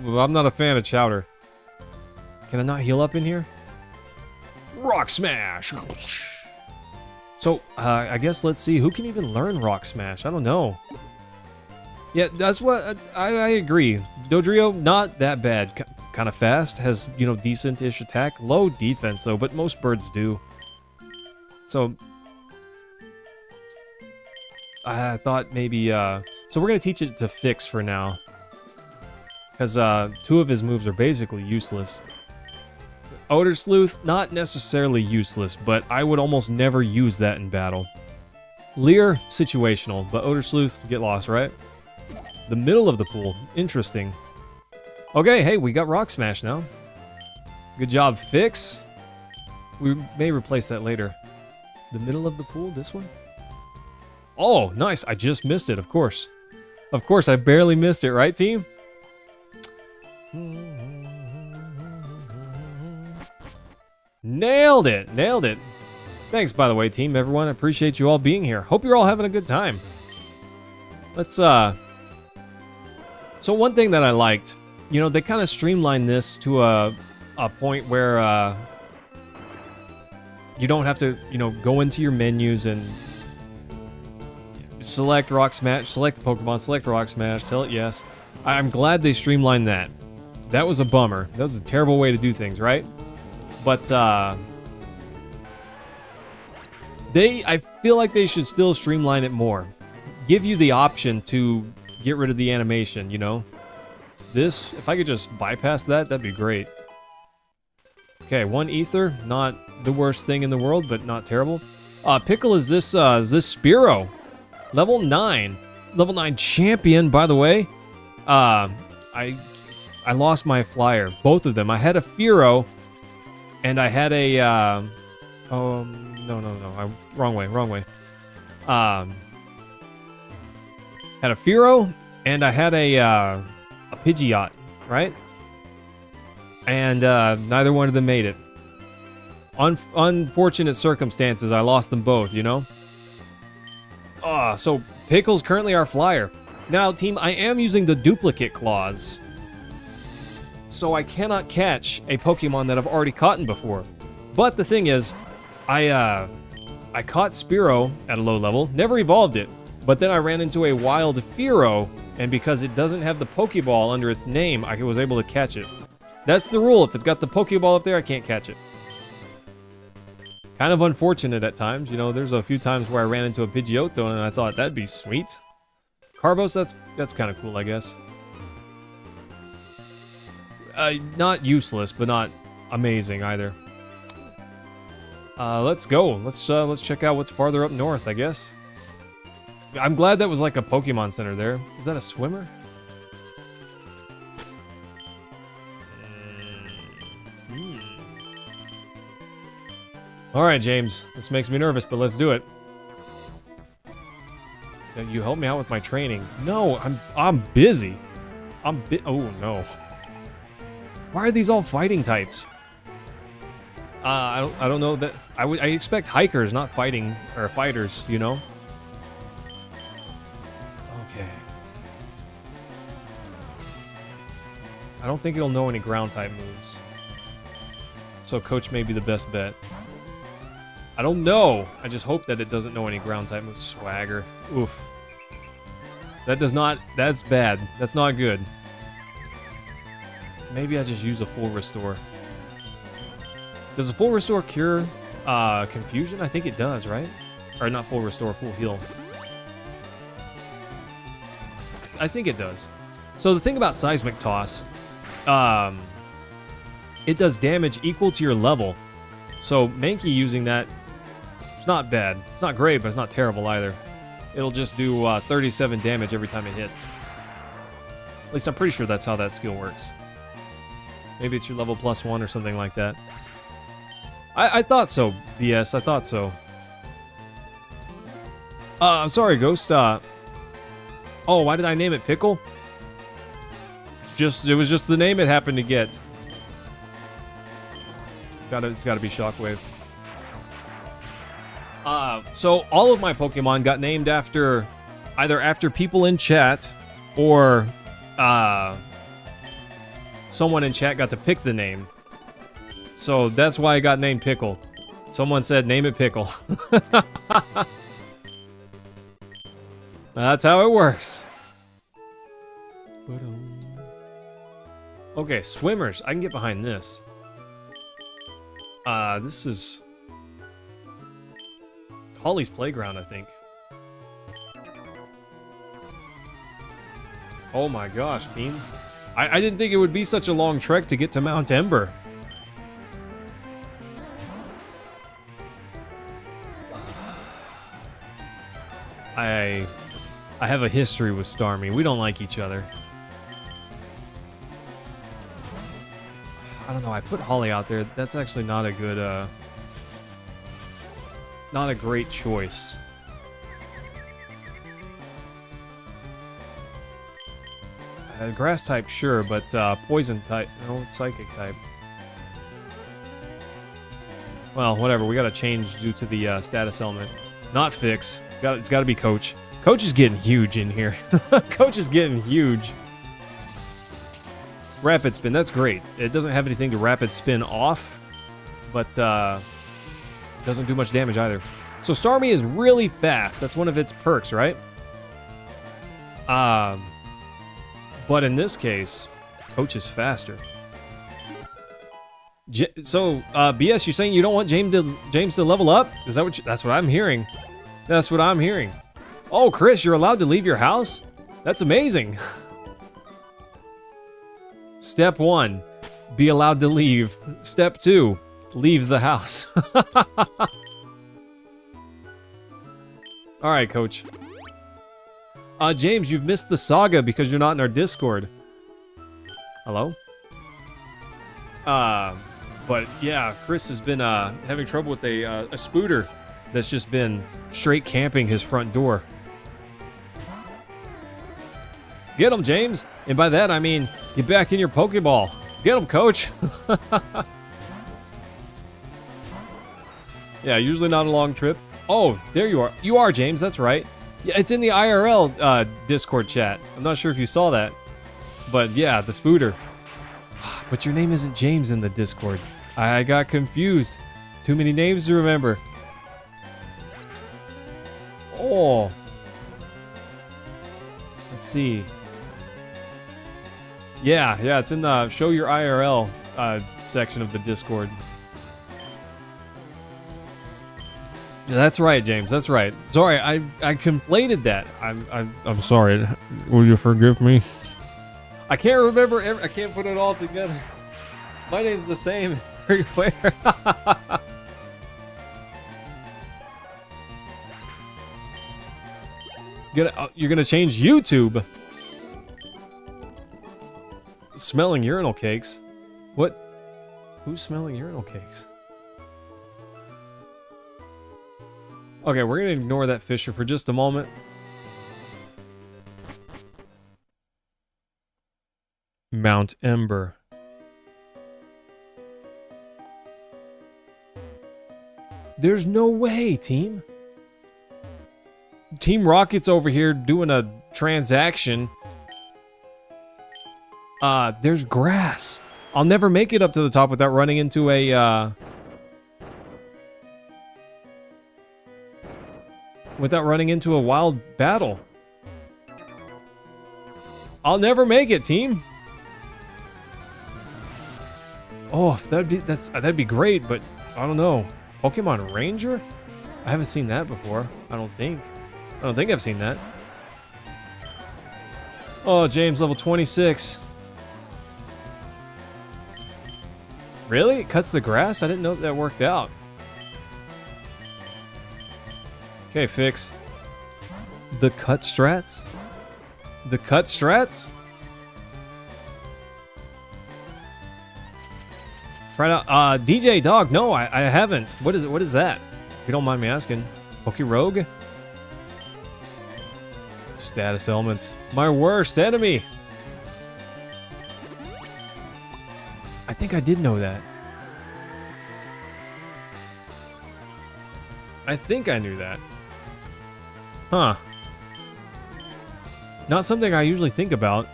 I'm not a fan of chowder. Can I not heal up in here? Rock Smash! So, I guess let's see. Who can even learn Rock Smash? I don't know. Yeah, that's what I agree. Dodrio, not that bad. Kind of fast, has, you know, decent-ish attack. Low defense, though, but most birds do. So, I thought maybe, so we're going to teach it to fix for now. Because 2 of his moves are basically useless. Odor Sleuth, not necessarily useless, but I would almost never use that in battle. Leer, situational, but Odor Sleuth, get lost, right? The middle of the pool, interesting. Okay, hey, we got Rock Smash now. Good job, Fix. We may replace that later. The middle of the pool, this one? Oh, nice, I just missed it, of course. Of course, I barely missed it, right, team? Nailed it, nailed it. Thanks, by the way, team, everyone. I appreciate you all being here. Hope you're all having a good time. Let's, So one thing that I liked, you know, they kind of streamlined this to a point where, you don't have to, you know, go into your menus and select Rock Smash, select the Pokemon, select Rock Smash, tell it yes. I'm glad they streamlined that. That was a bummer. That was a terrible way to do things, right? But, I feel like they should still streamline it more. Give you the option to get rid of the animation, you know? This, if I could just bypass that, that'd be great. Okay, 1 Ether, not the worst thing in the world, but not terrible. Pickle is this Spearow. Level 9. Level 9 champion, by the way. I lost my flyer. Both of them. I had a Fearow, and I had a, no. Wrong way. Had a Fearow, and I had a Pidgeot, right? And neither one of them made it. Unfortunate circumstances, I lost them both, you know? So Pickle's currently our flyer. Now, team, I am using the duplicate claws. So I cannot catch a Pokemon that I've already caught before. But the thing is, I caught Spearow at a low level, never evolved it, but then I ran into a wild Fearow, and because it doesn't have the Pokeball under its name, I was able to catch it. That's the rule. If it's got the Pokeball up there, I can't catch it. Kind of unfortunate at times. You know, there's a few times where I ran into a Pidgeotto and I thought that'd be sweet. Carbos, that's kind of cool, I guess. Not useless, but not amazing either. Let's go. Let's check out what's farther up north, I guess. I'm glad that was like a Pokemon Center there. Is that a swimmer? All right, James. This makes me nervous, but let's do it. Can you help me out with my training? No, I'm busy. Oh no. Why are these all fighting types? I don't know that I expect hikers, not fighting or fighters, you know. Okay. I don't think it'll know any ground type moves. So Coach may be the best bet. I don't know. I just hope that it doesn't know any ground type moves. Swagger. Oof. That's bad. That's not good. Maybe I just use a full restore. Does a full restore cure confusion? I think it does, right? Or not full restore, full heal. I think it does. So the thing about Seismic Toss, it does damage equal to your level. So Mankey using that, it's not bad. It's not great, but it's not terrible either. It'll just do 37 damage every time it hits. At least I'm pretty sure that's how that skill works. Maybe it's your level +1 or something like that. I thought so, BS. I thought so. I'm sorry, Ghost. Oh, why did I name it Pickle? It was just the name it happened to get. It's gotta be Shockwave. So all of my Pokemon got named after either after people in chat or someone in chat got to pick the name. So that's why I got named Pickle. Someone said name it Pickle. That's how it works. Okay, swimmers. I can get behind this. This is Holly's playground, I think. Oh my gosh, team. I didn't think it would be such a long trek to get to Mount Ember. I have a history with Starmie. We don't like each other. I don't know. I put Holly out there. That's actually not a good, not a great choice. Grass type, sure, but poison type, no, psychic type. Well, whatever. We got to change due to the status element. Not fix. It's got to be coach. Coach is getting huge in here. Coach is getting huge. Rapid spin, that's great. It doesn't have anything to rapid spin off, but doesn't do much damage either. So Starmie is really fast. That's one of its perks, right? But in this case, Coach is faster. So BS, you're saying you don't want James to level up? Is that what? That's what I'm hearing. That's what I'm hearing. Oh, Chris, you're allowed to leave your house? That's amazing. Step 1, be allowed to leave. Step 2, leave the house. All right, coach. James, you've missed the saga because you're not in our Discord. Hello? But yeah, Chris has been having trouble with a spooter that's just been straight camping his front door. Get him, James. And by that, I mean, get back in your Pokeball. Get him, coach. Yeah, usually not a long trip. Oh, there you are. You are, James. That's right. Yeah, it's in the IRL Discord chat. I'm not sure if you saw that. But yeah, the spooter. But your name isn't James in the Discord. I got confused. Too many names to remember. Oh. Let's see. Yeah, it's in the Show Your IRL section of the Discord. Yeah, that's right, James. That's right. Sorry, I conflated that. I'm sorry. Will you forgive me? I can't remember. I can't put it all together. My name's the same everywhere. You're gonna change YouTube. Smelling urinal cakes? What? Who's smelling urinal cakes? Okay, we're gonna ignore that Fisher for just a moment. Mount Ember. There's no way, team. Team Rocket's over here doing a transaction. There's grass. I'll never make it up to the top without running into a, wild battle. I'll never make it, team. Oh, that'd be great, but I don't know. Pokemon Ranger? I haven't seen that before. I don't think I've seen that. Oh, James, level 26. Really? It cuts the grass? I didn't know that worked out. Okay, fix. The cut strats? The cut strats? Try to, DJ Dog, no, I haven't. What is it? What is that? If you don't mind me asking. Pokerogue? Status elements. My worst enemy! I think I did know that. I think I knew that. Huh. Not something I usually think about.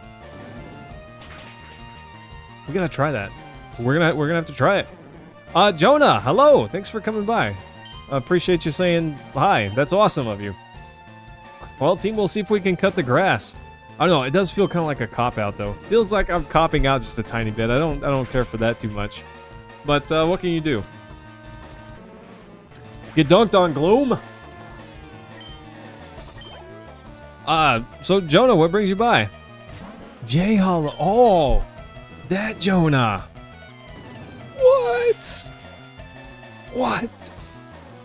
We gotta try that. We're gonna have to try it. Jonah, hello. Thanks for coming by. Appreciate you saying hi. That's awesome of you. Well, team, we'll see if we can cut the grass. I don't know. It does feel kind of like a cop-out, though. Feels like I'm copping out just a tiny bit. I don't care for that too much. But what can you do? Get dunked on, Gloom. So Jonah, what brings you by? J Hollow. Oh, that Jonah. What? What?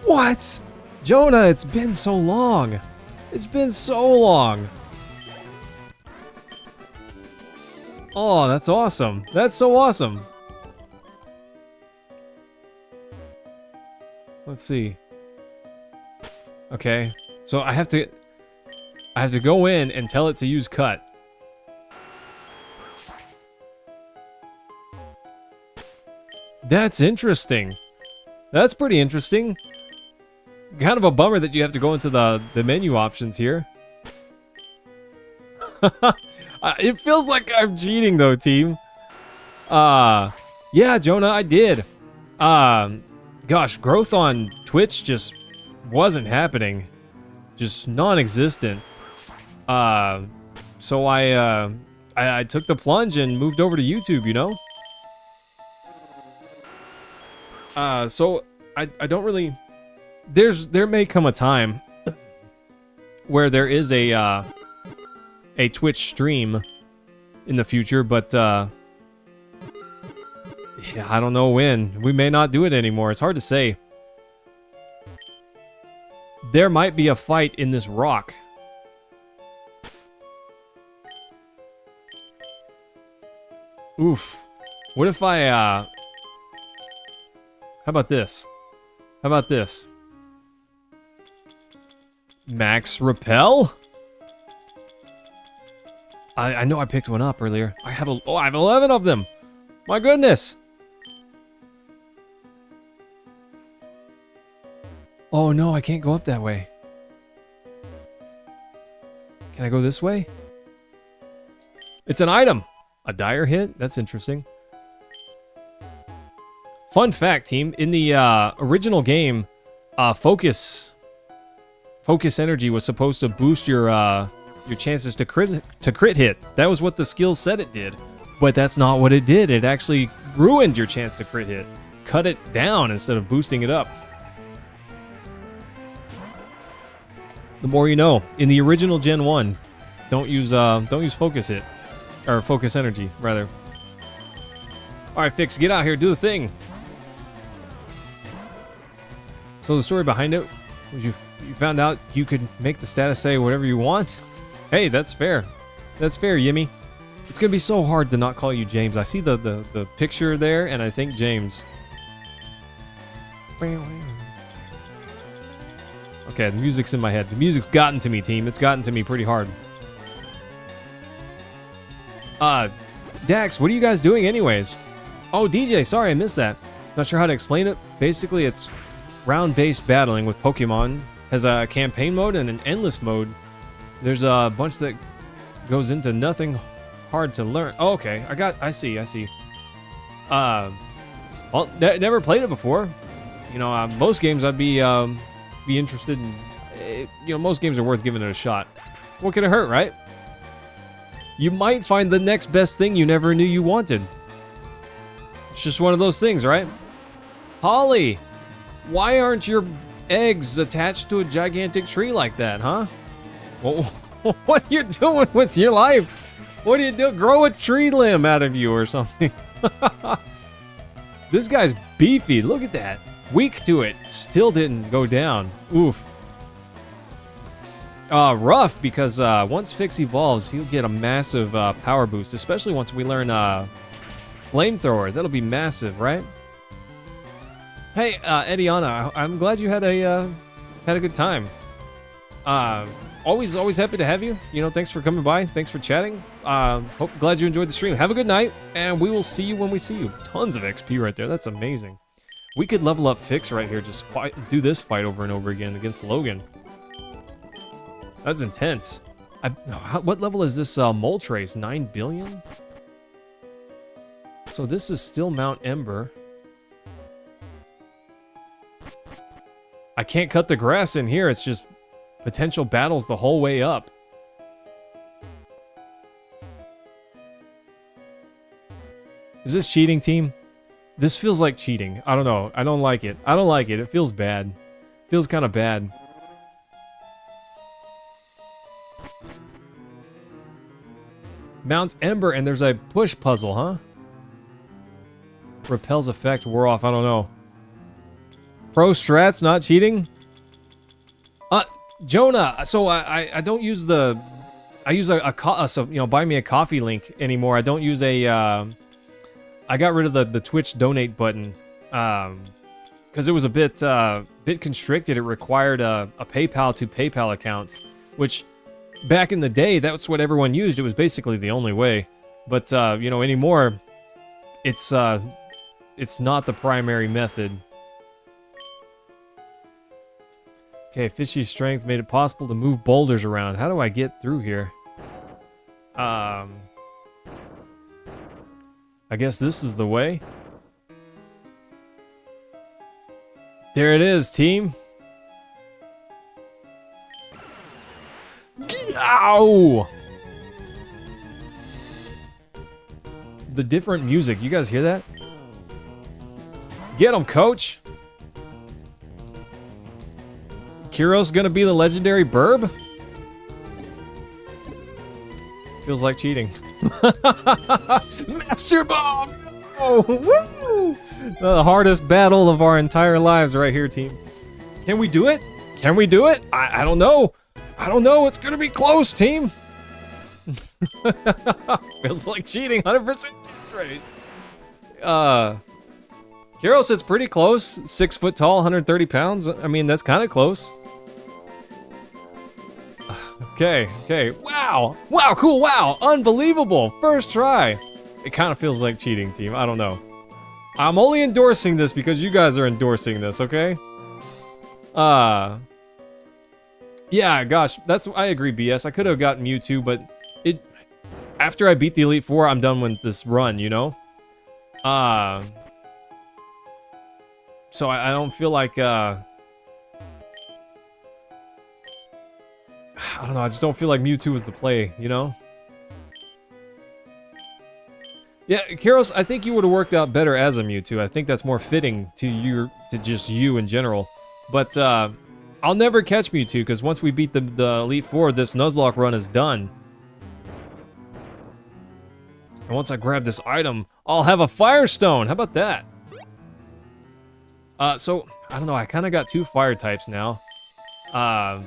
What? Jonah, it's been so long. It's been so long. Oh, that's awesome. That's so awesome. Let's see. Okay. So I have to go in and tell it to use cut. That's interesting. That's pretty interesting. Kind of a bummer that you have to go into the menu options here. It feels like I'm cheating though, team. Yeah, Jonah, I did. Gosh, growth on Twitch just wasn't happening. Just non-existent. So I took the plunge and moved over to YouTube, you know? So I don't really... There may come a time where there is a Twitch stream in the future, but yeah, I don't know when. We may not do it anymore. It's hard to say. There might be a fight in this rock. Oof. What if I, how about this? How about this? Max Repel? I know I picked one up earlier. I have 11 of them. My goodness. Oh no, I can't go up that way. Can I go this way? It's an item. A dire hit? That's interesting. Fun fact, team. In the original game, Focus Energy was supposed to boost your chances to crit hit. That was what the skill said it did. But that's not what it did. It actually ruined your chance to crit hit. Cut it down instead of boosting it up. The more you know. In the original Gen 1, don't use Focus Hit. Or Focus Energy, rather. Alright, Fix, get out here, do the thing. So the story behind it was you found out you could make the status say whatever you want? Hey, that's fair. That's fair, Yimmy. It's gonna be so hard to not call you James. I see the picture there, and I think James. Okay, the music's in my head. The music's gotten to me, team. It's gotten to me pretty hard. Dax, what are you guys doing anyways? Oh, DJ, sorry I missed that. Not sure how to explain it. Basically, it's round-based battling with Pokemon. Has a campaign mode and an endless mode. There's a bunch that goes into nothing hard to learn. Oh, okay. I see. Well, never played it before. You know, most games I'd be interested in. You know, most games are worth giving it a shot. What can it hurt, right? You might find the next best thing you never knew you wanted. It's just one of those things, right? Holly, why aren't your eggs attached to a gigantic tree like that, huh? Well, what are you doing with your life? What do you do? Grow a tree limb out of you or something. This guy's beefy. Look at that. Weak to it. Still didn't go down. Oof. Rough, because once Fix evolves, he'll get a massive power boost, especially once we learn Flamethrower. That'll be massive, right? Hey, Ediana, I'm glad you had a good time. Always happy to have you. You know, thanks for coming by. Thanks for chatting. Glad you enjoyed the stream. Have a good night, and we will see you when we see you. Tons of XP right there. That's amazing. We could level up Fix right here. Just do this fight over and over again against Logan. That's intense. What level is this Moltres? 9 billion? So this is still Mount Ember. I can't cut the grass in here. It's just potential battles the whole way up. Is this cheating, team? This feels like cheating. I don't know. I don't like it. I don't like it. It feels bad. Feels kind of bad. Mount Ember, and there's a push puzzle, huh? Repels effect wore off. I don't know. Pro strats, not cheating? Jonah, so I don't use the... I use so, you know, buy me a coffee link anymore. I don't use a... I got rid of the Twitch donate button. Because it was a bit constricted. It required a PayPal to PayPal account. Which, back in the day, that's what everyone used. It was basically the only way. But, you know, anymore, it's not the primary method. Okay, fishy strength made it possible to move boulders around. How do I get through here? I guess this is the way. There it is, team. Ow! The different music. You guys hear that? Get him, coach! Kiros gonna be the legendary burb? Feels like cheating. Master Bomb! Oh, woo! The hardest battle of our entire lives right here, team. Can we do it? Can we do it? I don't know. I don't know. It's gonna be close, team. Feels like cheating. 100% chance rate. Kiros, it's pretty close. 6 foot tall, 130 pounds. I mean, that's kind of close. Okay, okay. Wow! Wow, cool, wow! Unbelievable! First try! It kind of feels like cheating, team. I don't know. I'm only endorsing this because you guys are endorsing this, okay? Yeah, gosh, I agree, BS. I could have gotten Mewtwo, but after I beat the Elite Four, I'm done with this run, you know? So I don't feel like, I don't know, I just don't feel like Mewtwo was the play, you know? Yeah, Kiros, I think you would have worked out better as a Mewtwo. I think that's more fitting to just you in general. But, I'll never catch Mewtwo, because once we beat the Elite Four, this Nuzlocke run is done. And once I grab this item, I'll have a Firestone! How about that? So, I don't know, I kind of got 2 fire types now. I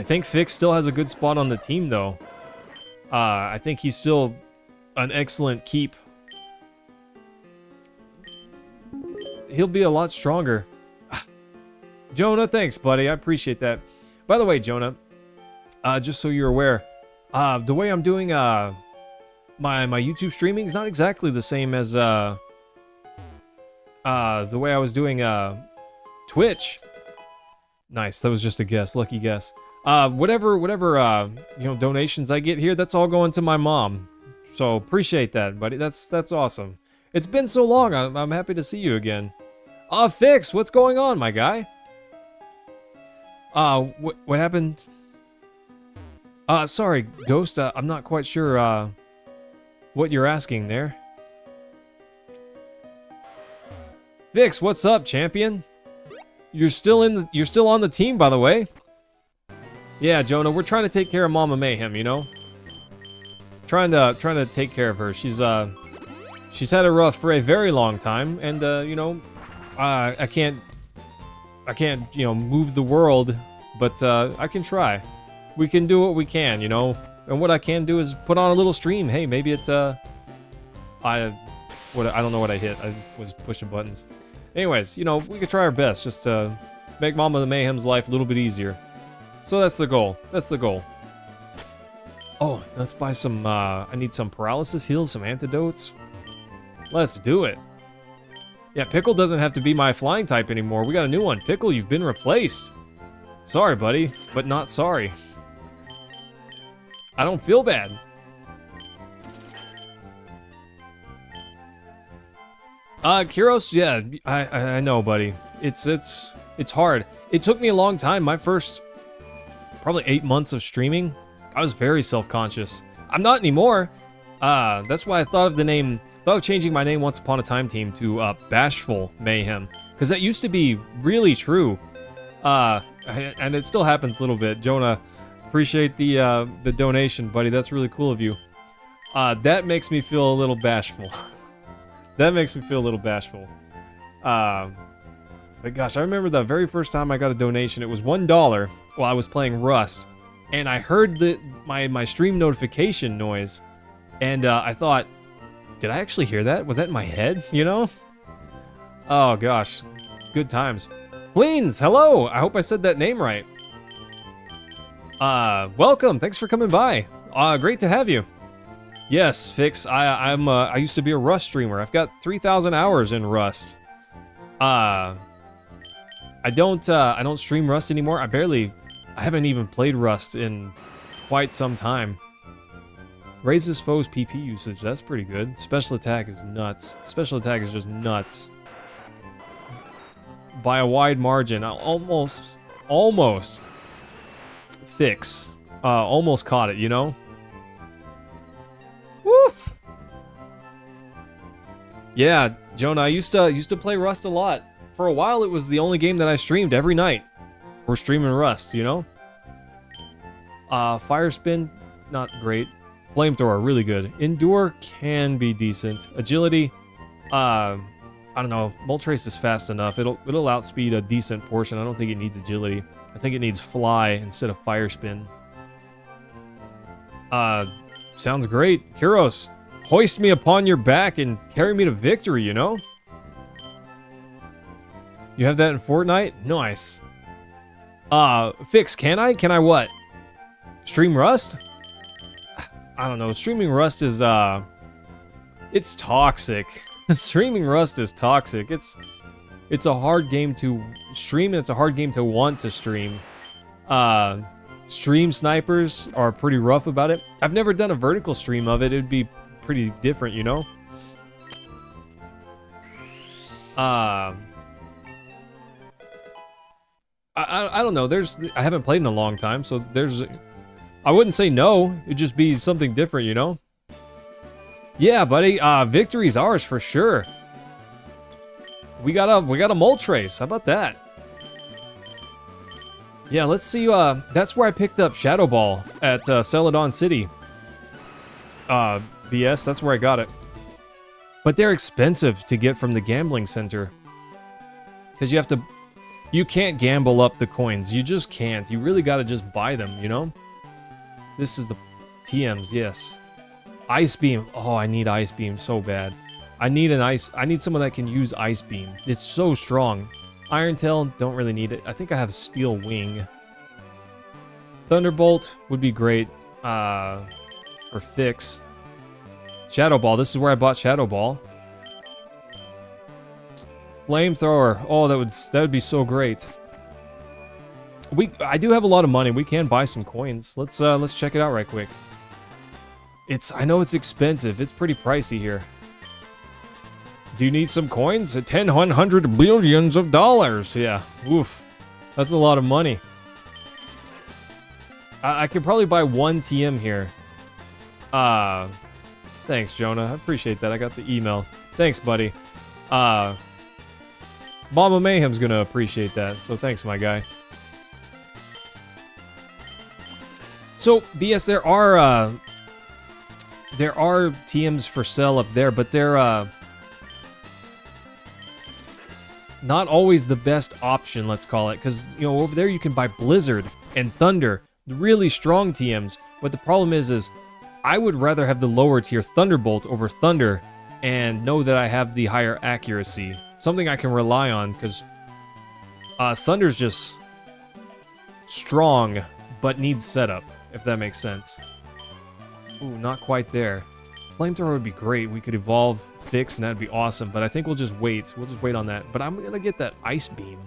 think Fix still has a good spot on the team, though. I think he's still an excellent keep. He'll be a lot stronger. Jonah, thanks, buddy. I appreciate that. By the way, Jonah, just so you're aware, the way I'm doing my YouTube streaming is not exactly the same as the way I was doing Twitch. Nice, that was just a guess, lucky guess. Whatever, you know, donations I get here, that's all going to my mom. So appreciate that, buddy. That's awesome. It's been so long. I'm happy to see you again. Fix, what's going on, my guy? What happened? Sorry, Ghost. I'm not quite sure what you're asking there. Vix, what's up, champion? You're still on the team, by the way. Yeah, Jonah, we're trying to take care of Mama Mayhem, you know? Trying to take care of her. She's had a rough for a very long time, and you know, I can't, you know, move the world, but I can try. We can do what we can, you know? And what I can do is put on a little stream. Hey, maybe it's I don't know what I hit. I was pushing buttons. Anyways, you know, we could try our best just to make Mama the Mayhem's life a little bit easier. So that's the goal. That's the goal. Oh, let's buy some, I need some paralysis heals, some antidotes. Let's do it. Yeah, Pickle doesn't have to be my flying type anymore. We got a new one. Pickle, you've been replaced. Sorry, buddy, but not sorry. I don't feel bad. Kiros, yeah, I know, buddy. It's hard. It took me a long time. My first, probably 8 months of streaming, I was very self-conscious. I'm not anymore. That's why I thought of the name Thought of changing my name once upon a time, team, to Bashful Mayhem, because that used to be really true. And it still happens a little bit. Jonah, appreciate the donation, buddy. That's really cool of you. That makes me feel a little bashful. That makes me feel a little bashful. But gosh, I remember the very first time I got a donation. It was $1 while I was playing Rust, and I heard my stream notification noise, and I thought, did I actually hear that? Was that in my head? You know? Oh gosh, good times. Fleens, hello! I hope I said that name right. Welcome, thanks for coming by. Great to have you. Yes, Fix, I used to be a Rust streamer. I've got 3,000 hours in Rust. I don't stream Rust anymore. I haven't even played Rust in quite some time. Raises foes PP usage, that's pretty good. Special attack is nuts. Special attack is just nuts. By a wide margin. Almost. Fix. Almost caught it, you know? Woof! Yeah, Jonah, I used to play Rust a lot. For a while, it was the only game that I streamed every night. We're streaming Rust, you know? Fire Spin, not great. Flamethrower, really good. Endure can be decent. Agility, I don't know. Moltres is fast enough. It'll outspeed a decent portion. I don't think it needs agility. I think it needs fly instead of fire spin. Sounds great. Kyros, hoist me upon your back and carry me to victory, you know? You have that in Fortnite? Nice. Fix, can I? Can I what? Stream Rust? I don't know. Streaming Rust is, it's toxic. Streaming Rust is toxic. It's a hard game to stream, and it's a hard game to want to stream. Stream snipers are pretty rough about it. I've never done a vertical stream of it. It'd be pretty different, you know? I don't know. I haven't played in a long time, so I wouldn't say no. It'd just be something different, you know? Yeah, buddy. Victory's ours for sure. We got a Moltres. How about that? Yeah, let's see. That's where I picked up Shadow Ball at Celadon City. BS, that's where I got it. But they're expensive to get from the gambling center. Because you can't gamble up the coins. You just can't. You really gotta just buy them, you know? This is the TMs, yes. Ice Beam. Oh, I need Ice Beam so bad. I need someone that can use Ice Beam. It's so strong. Iron Tail, don't really need it. I think I have Steel Wing. Thunderbolt would be great. Or Fix. Shadow Ball. This is where I bought Shadow Ball. Flamethrower. Oh, that would be so great. I do have a lot of money. We can buy some coins. Let's check it out right quick. I know it's expensive. It's pretty pricey here. Do you need some coins? 100 billions of dollars. Yeah. Oof. That's a lot of money. I could probably buy one TM here. Thanks, Jonah. I appreciate that. I got the email. Thanks, buddy. Mama Mayhem's gonna appreciate that. So thanks, my guy. So, BS, there are TMs for sale up there, but they're not always the best option, let's call it, because, you know, over there you can buy Blizzard and Thunder, really strong TMs, but the problem is I would rather have the lower tier Thunderbolt over Thunder and know that I have the higher accuracy, something I can rely on, because Thunder's just strong, but needs setup, if that makes sense. Ooh, not quite there. Flamethrower would be great. We could evolve Fix, and that'd be awesome. But I think we'll just wait. We'll just wait on that. But I'm gonna get that Ice Beam.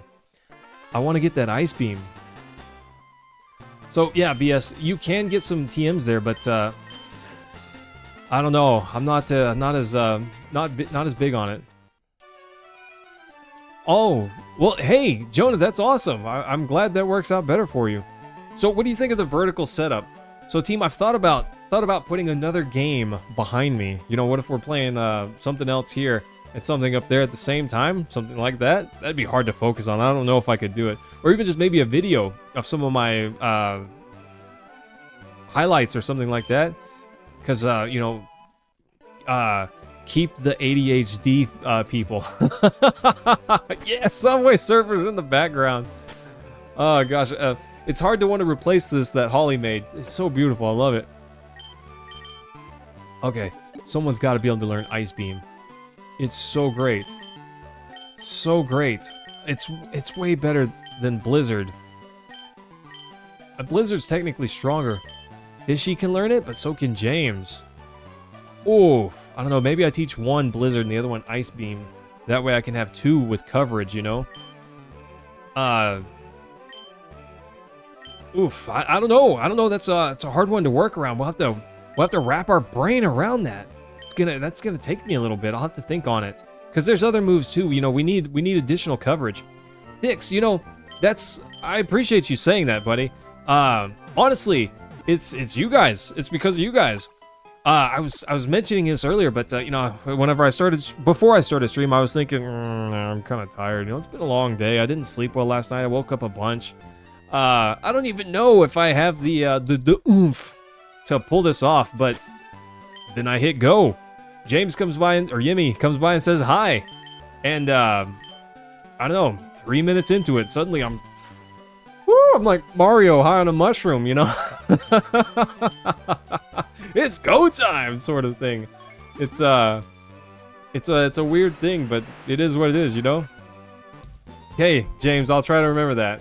I want to get that Ice Beam. So yeah, BS, you can get some TMs there, but I don't know. I'm not as big on it. Oh, well, hey, Jonah, that's awesome. I'm glad that works out better for you. So what do you think of the vertical setup? So team, I've thought about thought about putting another game behind me. You know, what if we're playing something else here and something up there at the same time? Something like that? That'd be hard to focus on. I don't know if I could do it. Or even just maybe a video of some of my highlights or something like that. Because, you know, keep the ADHD people. Yeah, Subway Surfers in the background. Oh, gosh. It's hard to want to replace that Holly made. It's so beautiful. I love it. Okay, someone's got to be able to learn Ice Beam. It's so great. So great. It's way better than Blizzard. Blizzard's technically stronger. Fishy can learn it, but so can James. Oof. I don't know, maybe I teach one Blizzard and the other one Ice Beam. That way I can have two with coverage, you know? Oof, I don't know. I don't know. It's a hard one to work around. We'll have to wrap our brain around that. That's gonna take me a little bit. I'll have to think on it. Because there's other moves too. You know, we need additional coverage. Dix, you know, I appreciate you saying that, buddy. Honestly, it's you guys. It's because of you guys. I was mentioning this earlier, but you know, before I started stream, I was thinking, I'm kind of tired. You know, it's been a long day. I didn't sleep well last night. I woke up a bunch. I don't even know if I have the oomph to pull this off, but then I hit go. James comes by, or Yimmy comes by and says hi. And, I don't know, 3 minutes into it, suddenly I'm like Mario high on a mushroom, you know? It's go time, sort of thing. It's a weird thing, but it is what it is, you know? Hey, James, I'll try to remember that.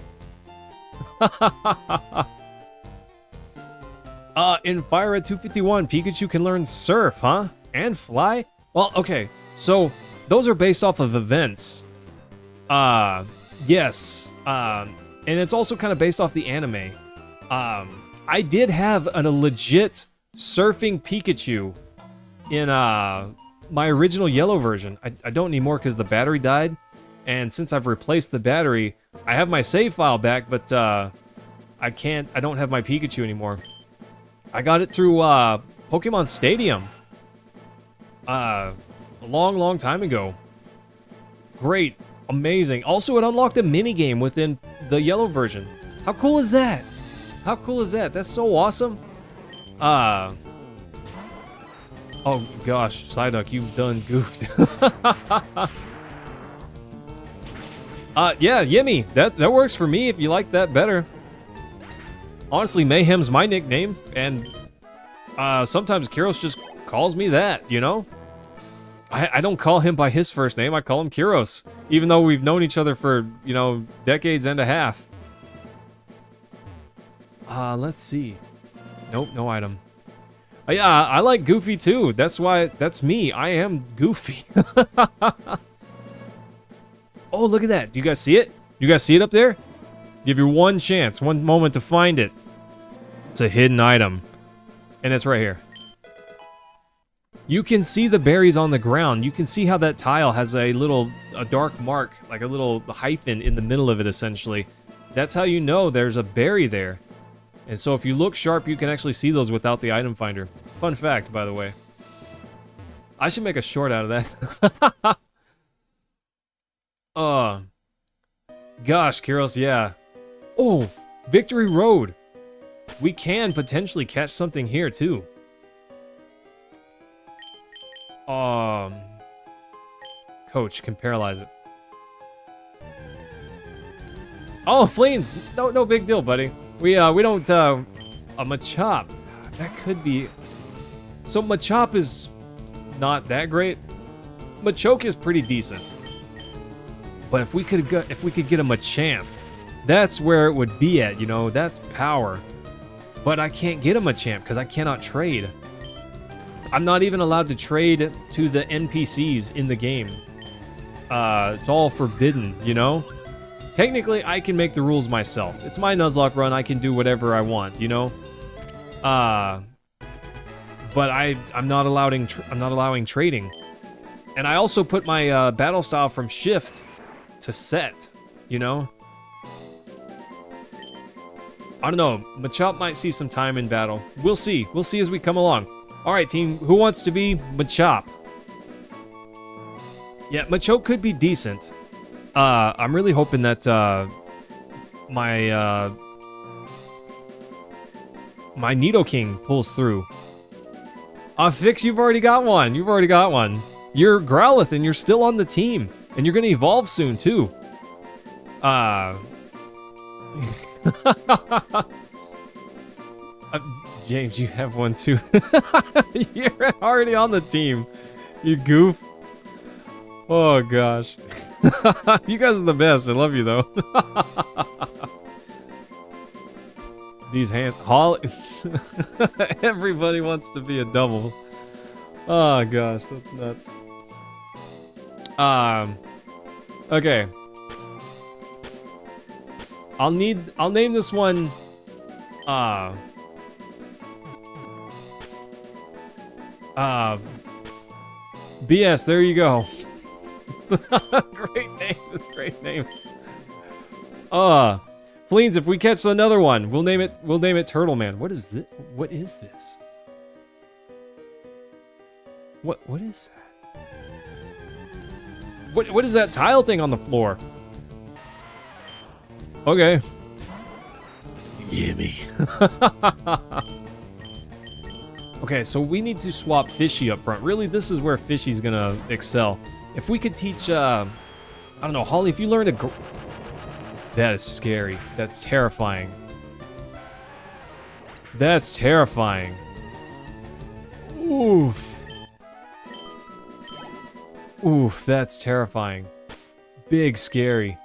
In FireRed 251, Pikachu can learn Surf, huh? And Fly? Well, okay, so those are based off of events. Yes. And it's also kind of based off the anime. I did have a legit surfing Pikachu in my original yellow version. I don't anymore because the battery died. And since I've replaced the battery, I have my save file back, but I don't have my Pikachu anymore. I got it through Pokemon Stadium a long time ago. Great, amazing. Also, it unlocked a minigame within the yellow version. How cool is that? How cool is that? That's so awesome. Oh gosh, Psyduck, you've done goofed. Yeah, Yimmy, that works for me if you like that better. Honestly, Mayhem's my nickname, and sometimes Kyros just calls me that, you know? I don't call him by his first name, I call him Kyros, even though we've known each other for, you know, decades and a half. Let's see. Nope, no item. Yeah, I like Goofy too. That's me. I am Goofy. Oh, look at that. Do you guys see it? Do you guys see it up there? Give you one chance, one moment to find it. It's a hidden item. And it's right here. You can see the berries on the ground. You can see how that tile has a dark mark, like a little hyphen in the middle of it, essentially. That's how you know there's a berry there. And so if you look sharp, you can actually see those without the item finder. Fun fact, by the way. I should make a short out of that. Gosh, Kyros, yeah. Oh, Victory Road. We can potentially catch something here, too. Coach can paralyze it. Oh, Fleens! No big deal, buddy. We don't, a Machop. That could be... So Machop is not that great. Machoke is pretty decent. But if we could get a Machamp, that's where it would be at, you know? That's power. But I can't get a Machamp because I cannot trade. I'm not even allowed to trade to the NPCs in the game. It's all forbidden, you know? Technically, I can make the rules myself. It's my Nuzlocke run. I can do whatever I want, you know? But I'm not allowing trading. And I also put my battle style from shift to set, you know? I don't know. Machop might see some time in battle. We'll see. We'll see as we come along. All right, team. Who wants to be Machop? Yeah, Machop could be decent. I'm really hoping that my Nidoking pulls through. Fix, you've already got one. You've already got one. You're Growlithe, and you're still on the team. And you're going to evolve soon, too. James, you have one, too. You're already on the team. You goof. Oh, gosh. You guys are the best. I love you, though. These hands. Holly. Everybody wants to be a double. Oh, gosh. That's nuts. Okay. I'll name this one, BS, there you go. Great name, great name. Fleens, if we catch another one, we'll name it Turtle Man. What is this? What is this? What is that? What is that tile thing on the floor? Okay. Gimme. Okay, so we need to swap Fishy up front. Really, this is where Fishy's gonna excel. If we could teach, I don't know, Holly, if you learn to... That is scary. That's terrifying. That's terrifying. Oof. Oof, that's terrifying. Big scary.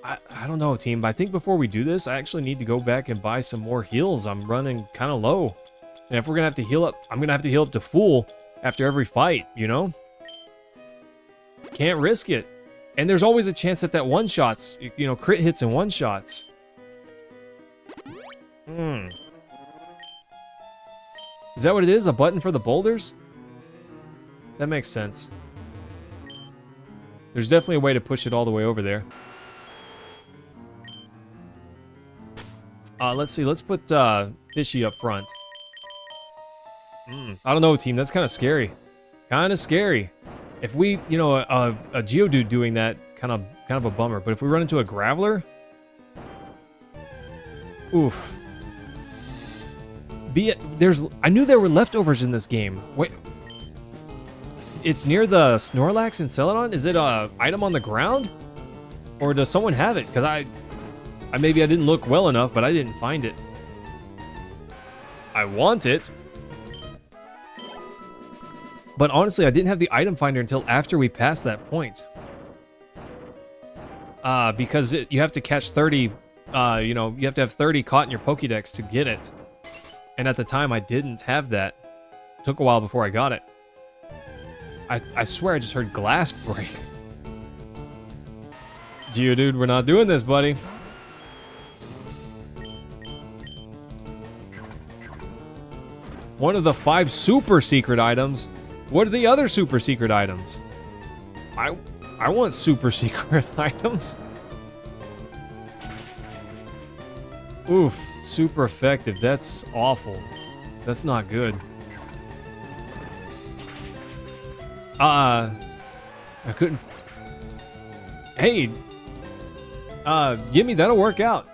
I don't know, team, but I think before we do this, I actually need to go back and buy some more heals. I'm running kind of low. And if we're going to have to heal up, I'm going to have to heal up to full after every fight, you know? Can't risk it. And there's always a chance that one-shots, you know, crit hits and one-shots. Is that what it is? A button for the boulders? That makes sense. There's definitely a way to push it all the way over there. Let's see. Let's put Fishy up front. I don't know, team. That's kind of scary. Kind of scary. If we, you know, a Geodude doing that, kind of a bummer. But if we run into a Graveler, oof. I knew there were leftovers in this game. Wait, it's near the Snorlax and Celadon. Is it a item on the ground, or does someone have it? Because maybe I didn't look well enough, but I didn't find it. I want it. But honestly, I didn't have the item finder until after we passed that point. Because you have to catch 30, you know, you have to have 30 caught in your Pokédex to get it. And at the time, I didn't have that. It took a while before I got it. I swear I just heard glass break. Geodude, we're not doing this, buddy. One of the 5 super secret items. What are the other super secret items? I want super secret items. Oof, super effective. That's awful. That's not good. I couldn't... Hey! Gimme, that'll work out.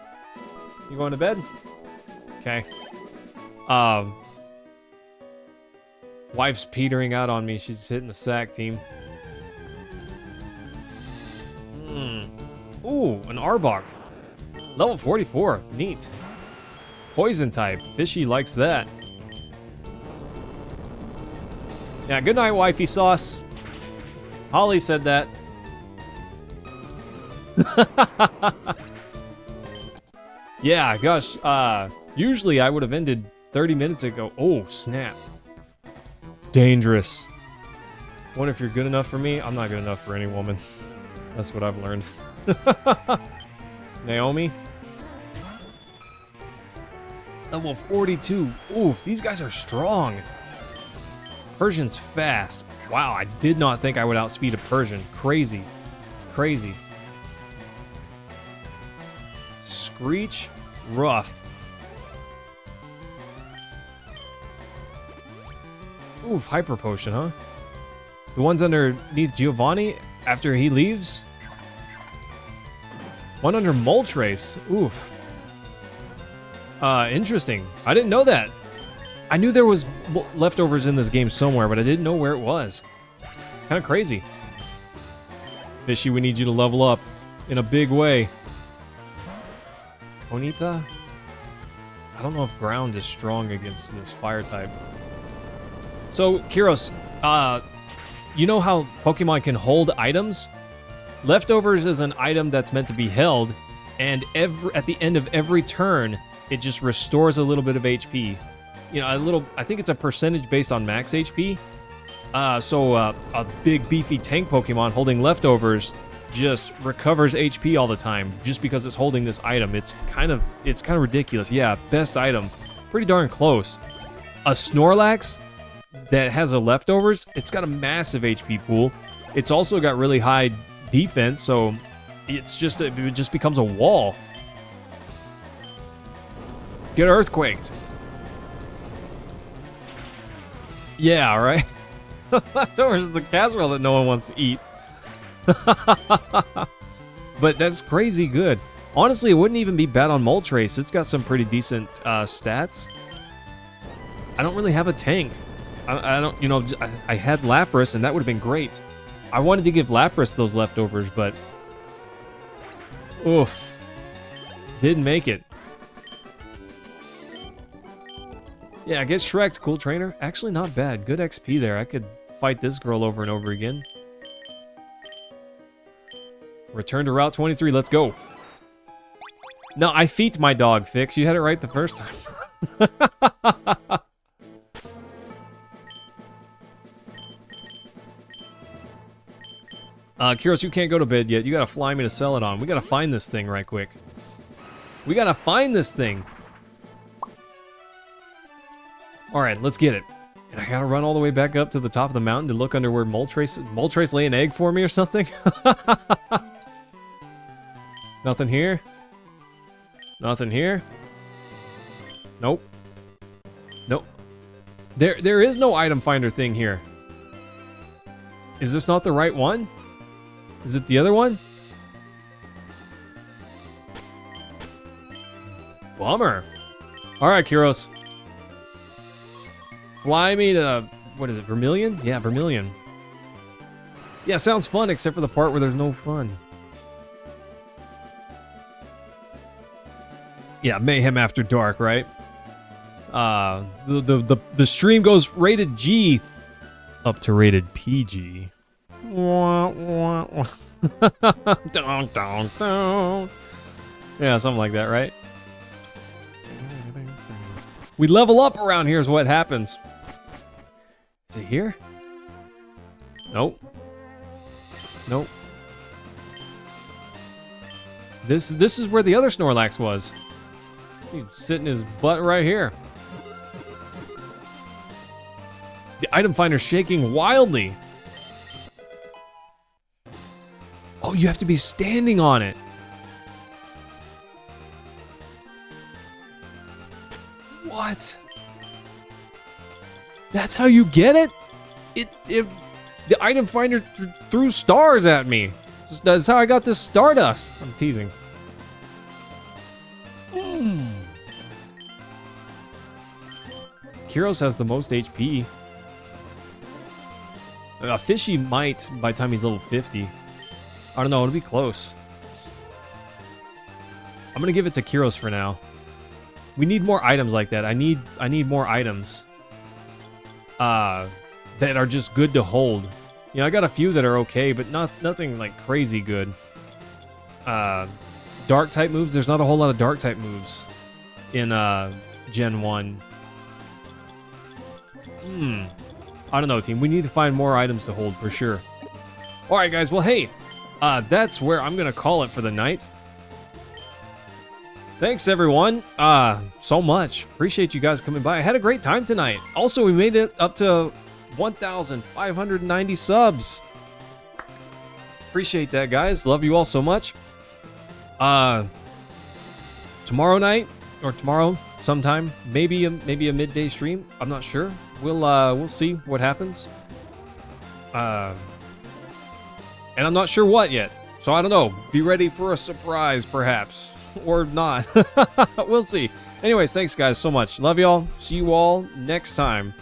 You going to bed? Okay. Wife's petering out on me. She's hitting the sack, team. Ooh, an Arbok. Level 44. Neat. Poison type. Fishy likes that. Yeah, good night, wifey sauce. Holly said that. Yeah, gosh. Usually I would have ended 30 minutes ago. Oh, snap. Dangerous. Wonder if you're good enough for me? I'm not good enough for any woman. That's what I've learned. Naomi? Level 42. Oof, these guys are strong. Persian's fast. Wow, I did not think I would outspeed a Persian. Crazy. Crazy. Screech, rough. Oof, hyper potion, huh? The ones underneath Giovanni after he leaves? One under Moltres. Oof. Interesting. I didn't know that. I knew there was leftovers in this game somewhere, but I didn't know where it was. Kind of crazy. Fishy, we need you to level up in a big way. Bonita? I don't know if ground is strong against this fire type. So, Kyros, you know how Pokemon can hold items? Leftovers is an item that's meant to be held, and at the end of every turn, it just restores a little bit of HP. You know, I think it's a percentage based on max HP. So a big beefy tank Pokemon holding leftovers just recovers HP all the time just because it's holding this item. It's kind of ridiculous. Yeah, best item. Pretty darn close. A Snorlax that has a leftovers, it's got a massive HP pool. It's also got really high defense, so it just becomes a wall. Get earthquaked. Yeah, right? Leftovers is the casserole that no one wants to eat. But that's crazy good. Honestly, it wouldn't even be bad on Moltres. It's got some pretty decent stats. I don't really have a tank. I don't, you know, I had Lapras, and that would have been great. I wanted to give Lapras those leftovers, but oof, didn't make it. Yeah, I guess Shrek's cool trainer. Actually, not bad. Good XP there. I could fight this girl over and over again. Return to Route 23. Let's go. No, I feet my dog, Fix. You had it right the first time. Kyros, you can't go to bed yet. You gotta fly me to Celadon. We gotta find this thing right quick. We gotta find this thing. Alright, let's get it. And I gotta run all the way back up to the top of the mountain to look under where Moltres lay an egg for me or something? Nothing here? Nothing here? Nope. Nope. There is no item finder thing here. Is this not the right one? Is it the other one? Bummer. Alright, Kyros. Fly me to, what is it, Vermilion? Yeah, Vermilion. Yeah, sounds fun, except for the part where there's no fun. Yeah, Mayhem After Dark, right? The stream goes rated G up to rated PG. Dun, dun, dun. Yeah, something like that, right? We level up around here is what happens. Is it here? Nope. Nope. This is where the other Snorlax was. He's sitting his butt right here. The item finder's shaking wildly. Oh, you have to be standing on it. What? That's how you get it? The item finder threw stars at me. That's how I got this Stardust. I'm teasing. Kyros has the most HP. Fishy might by the time he's level 50. I don't know, it'll be close. I'm gonna give it to Kyros for now. We need more items like that. I need more items that are just good to hold. You know, I got a few that are okay, but nothing like crazy good. Dark type moves. There's not a whole lot of dark type moves in Gen 1. I don't know, team. We need to find more items to hold for sure. All right, guys. Well, hey, that's where I'm gonna call it for the night. Thanks, everyone, so much. Appreciate you guys coming by. I had a great time tonight. Also, we made it up to 1,590 subs. Appreciate that, guys. Love you all so much. tomorrow night or tomorrow sometime, maybe a midday stream. I'm not sure. We'll see what happens. And I'm not sure what yet. So I don't know. Be ready for a surprise, perhaps. Or not. We'll see. Anyways, thanks, guys, so much. Love y'all. See you all next time.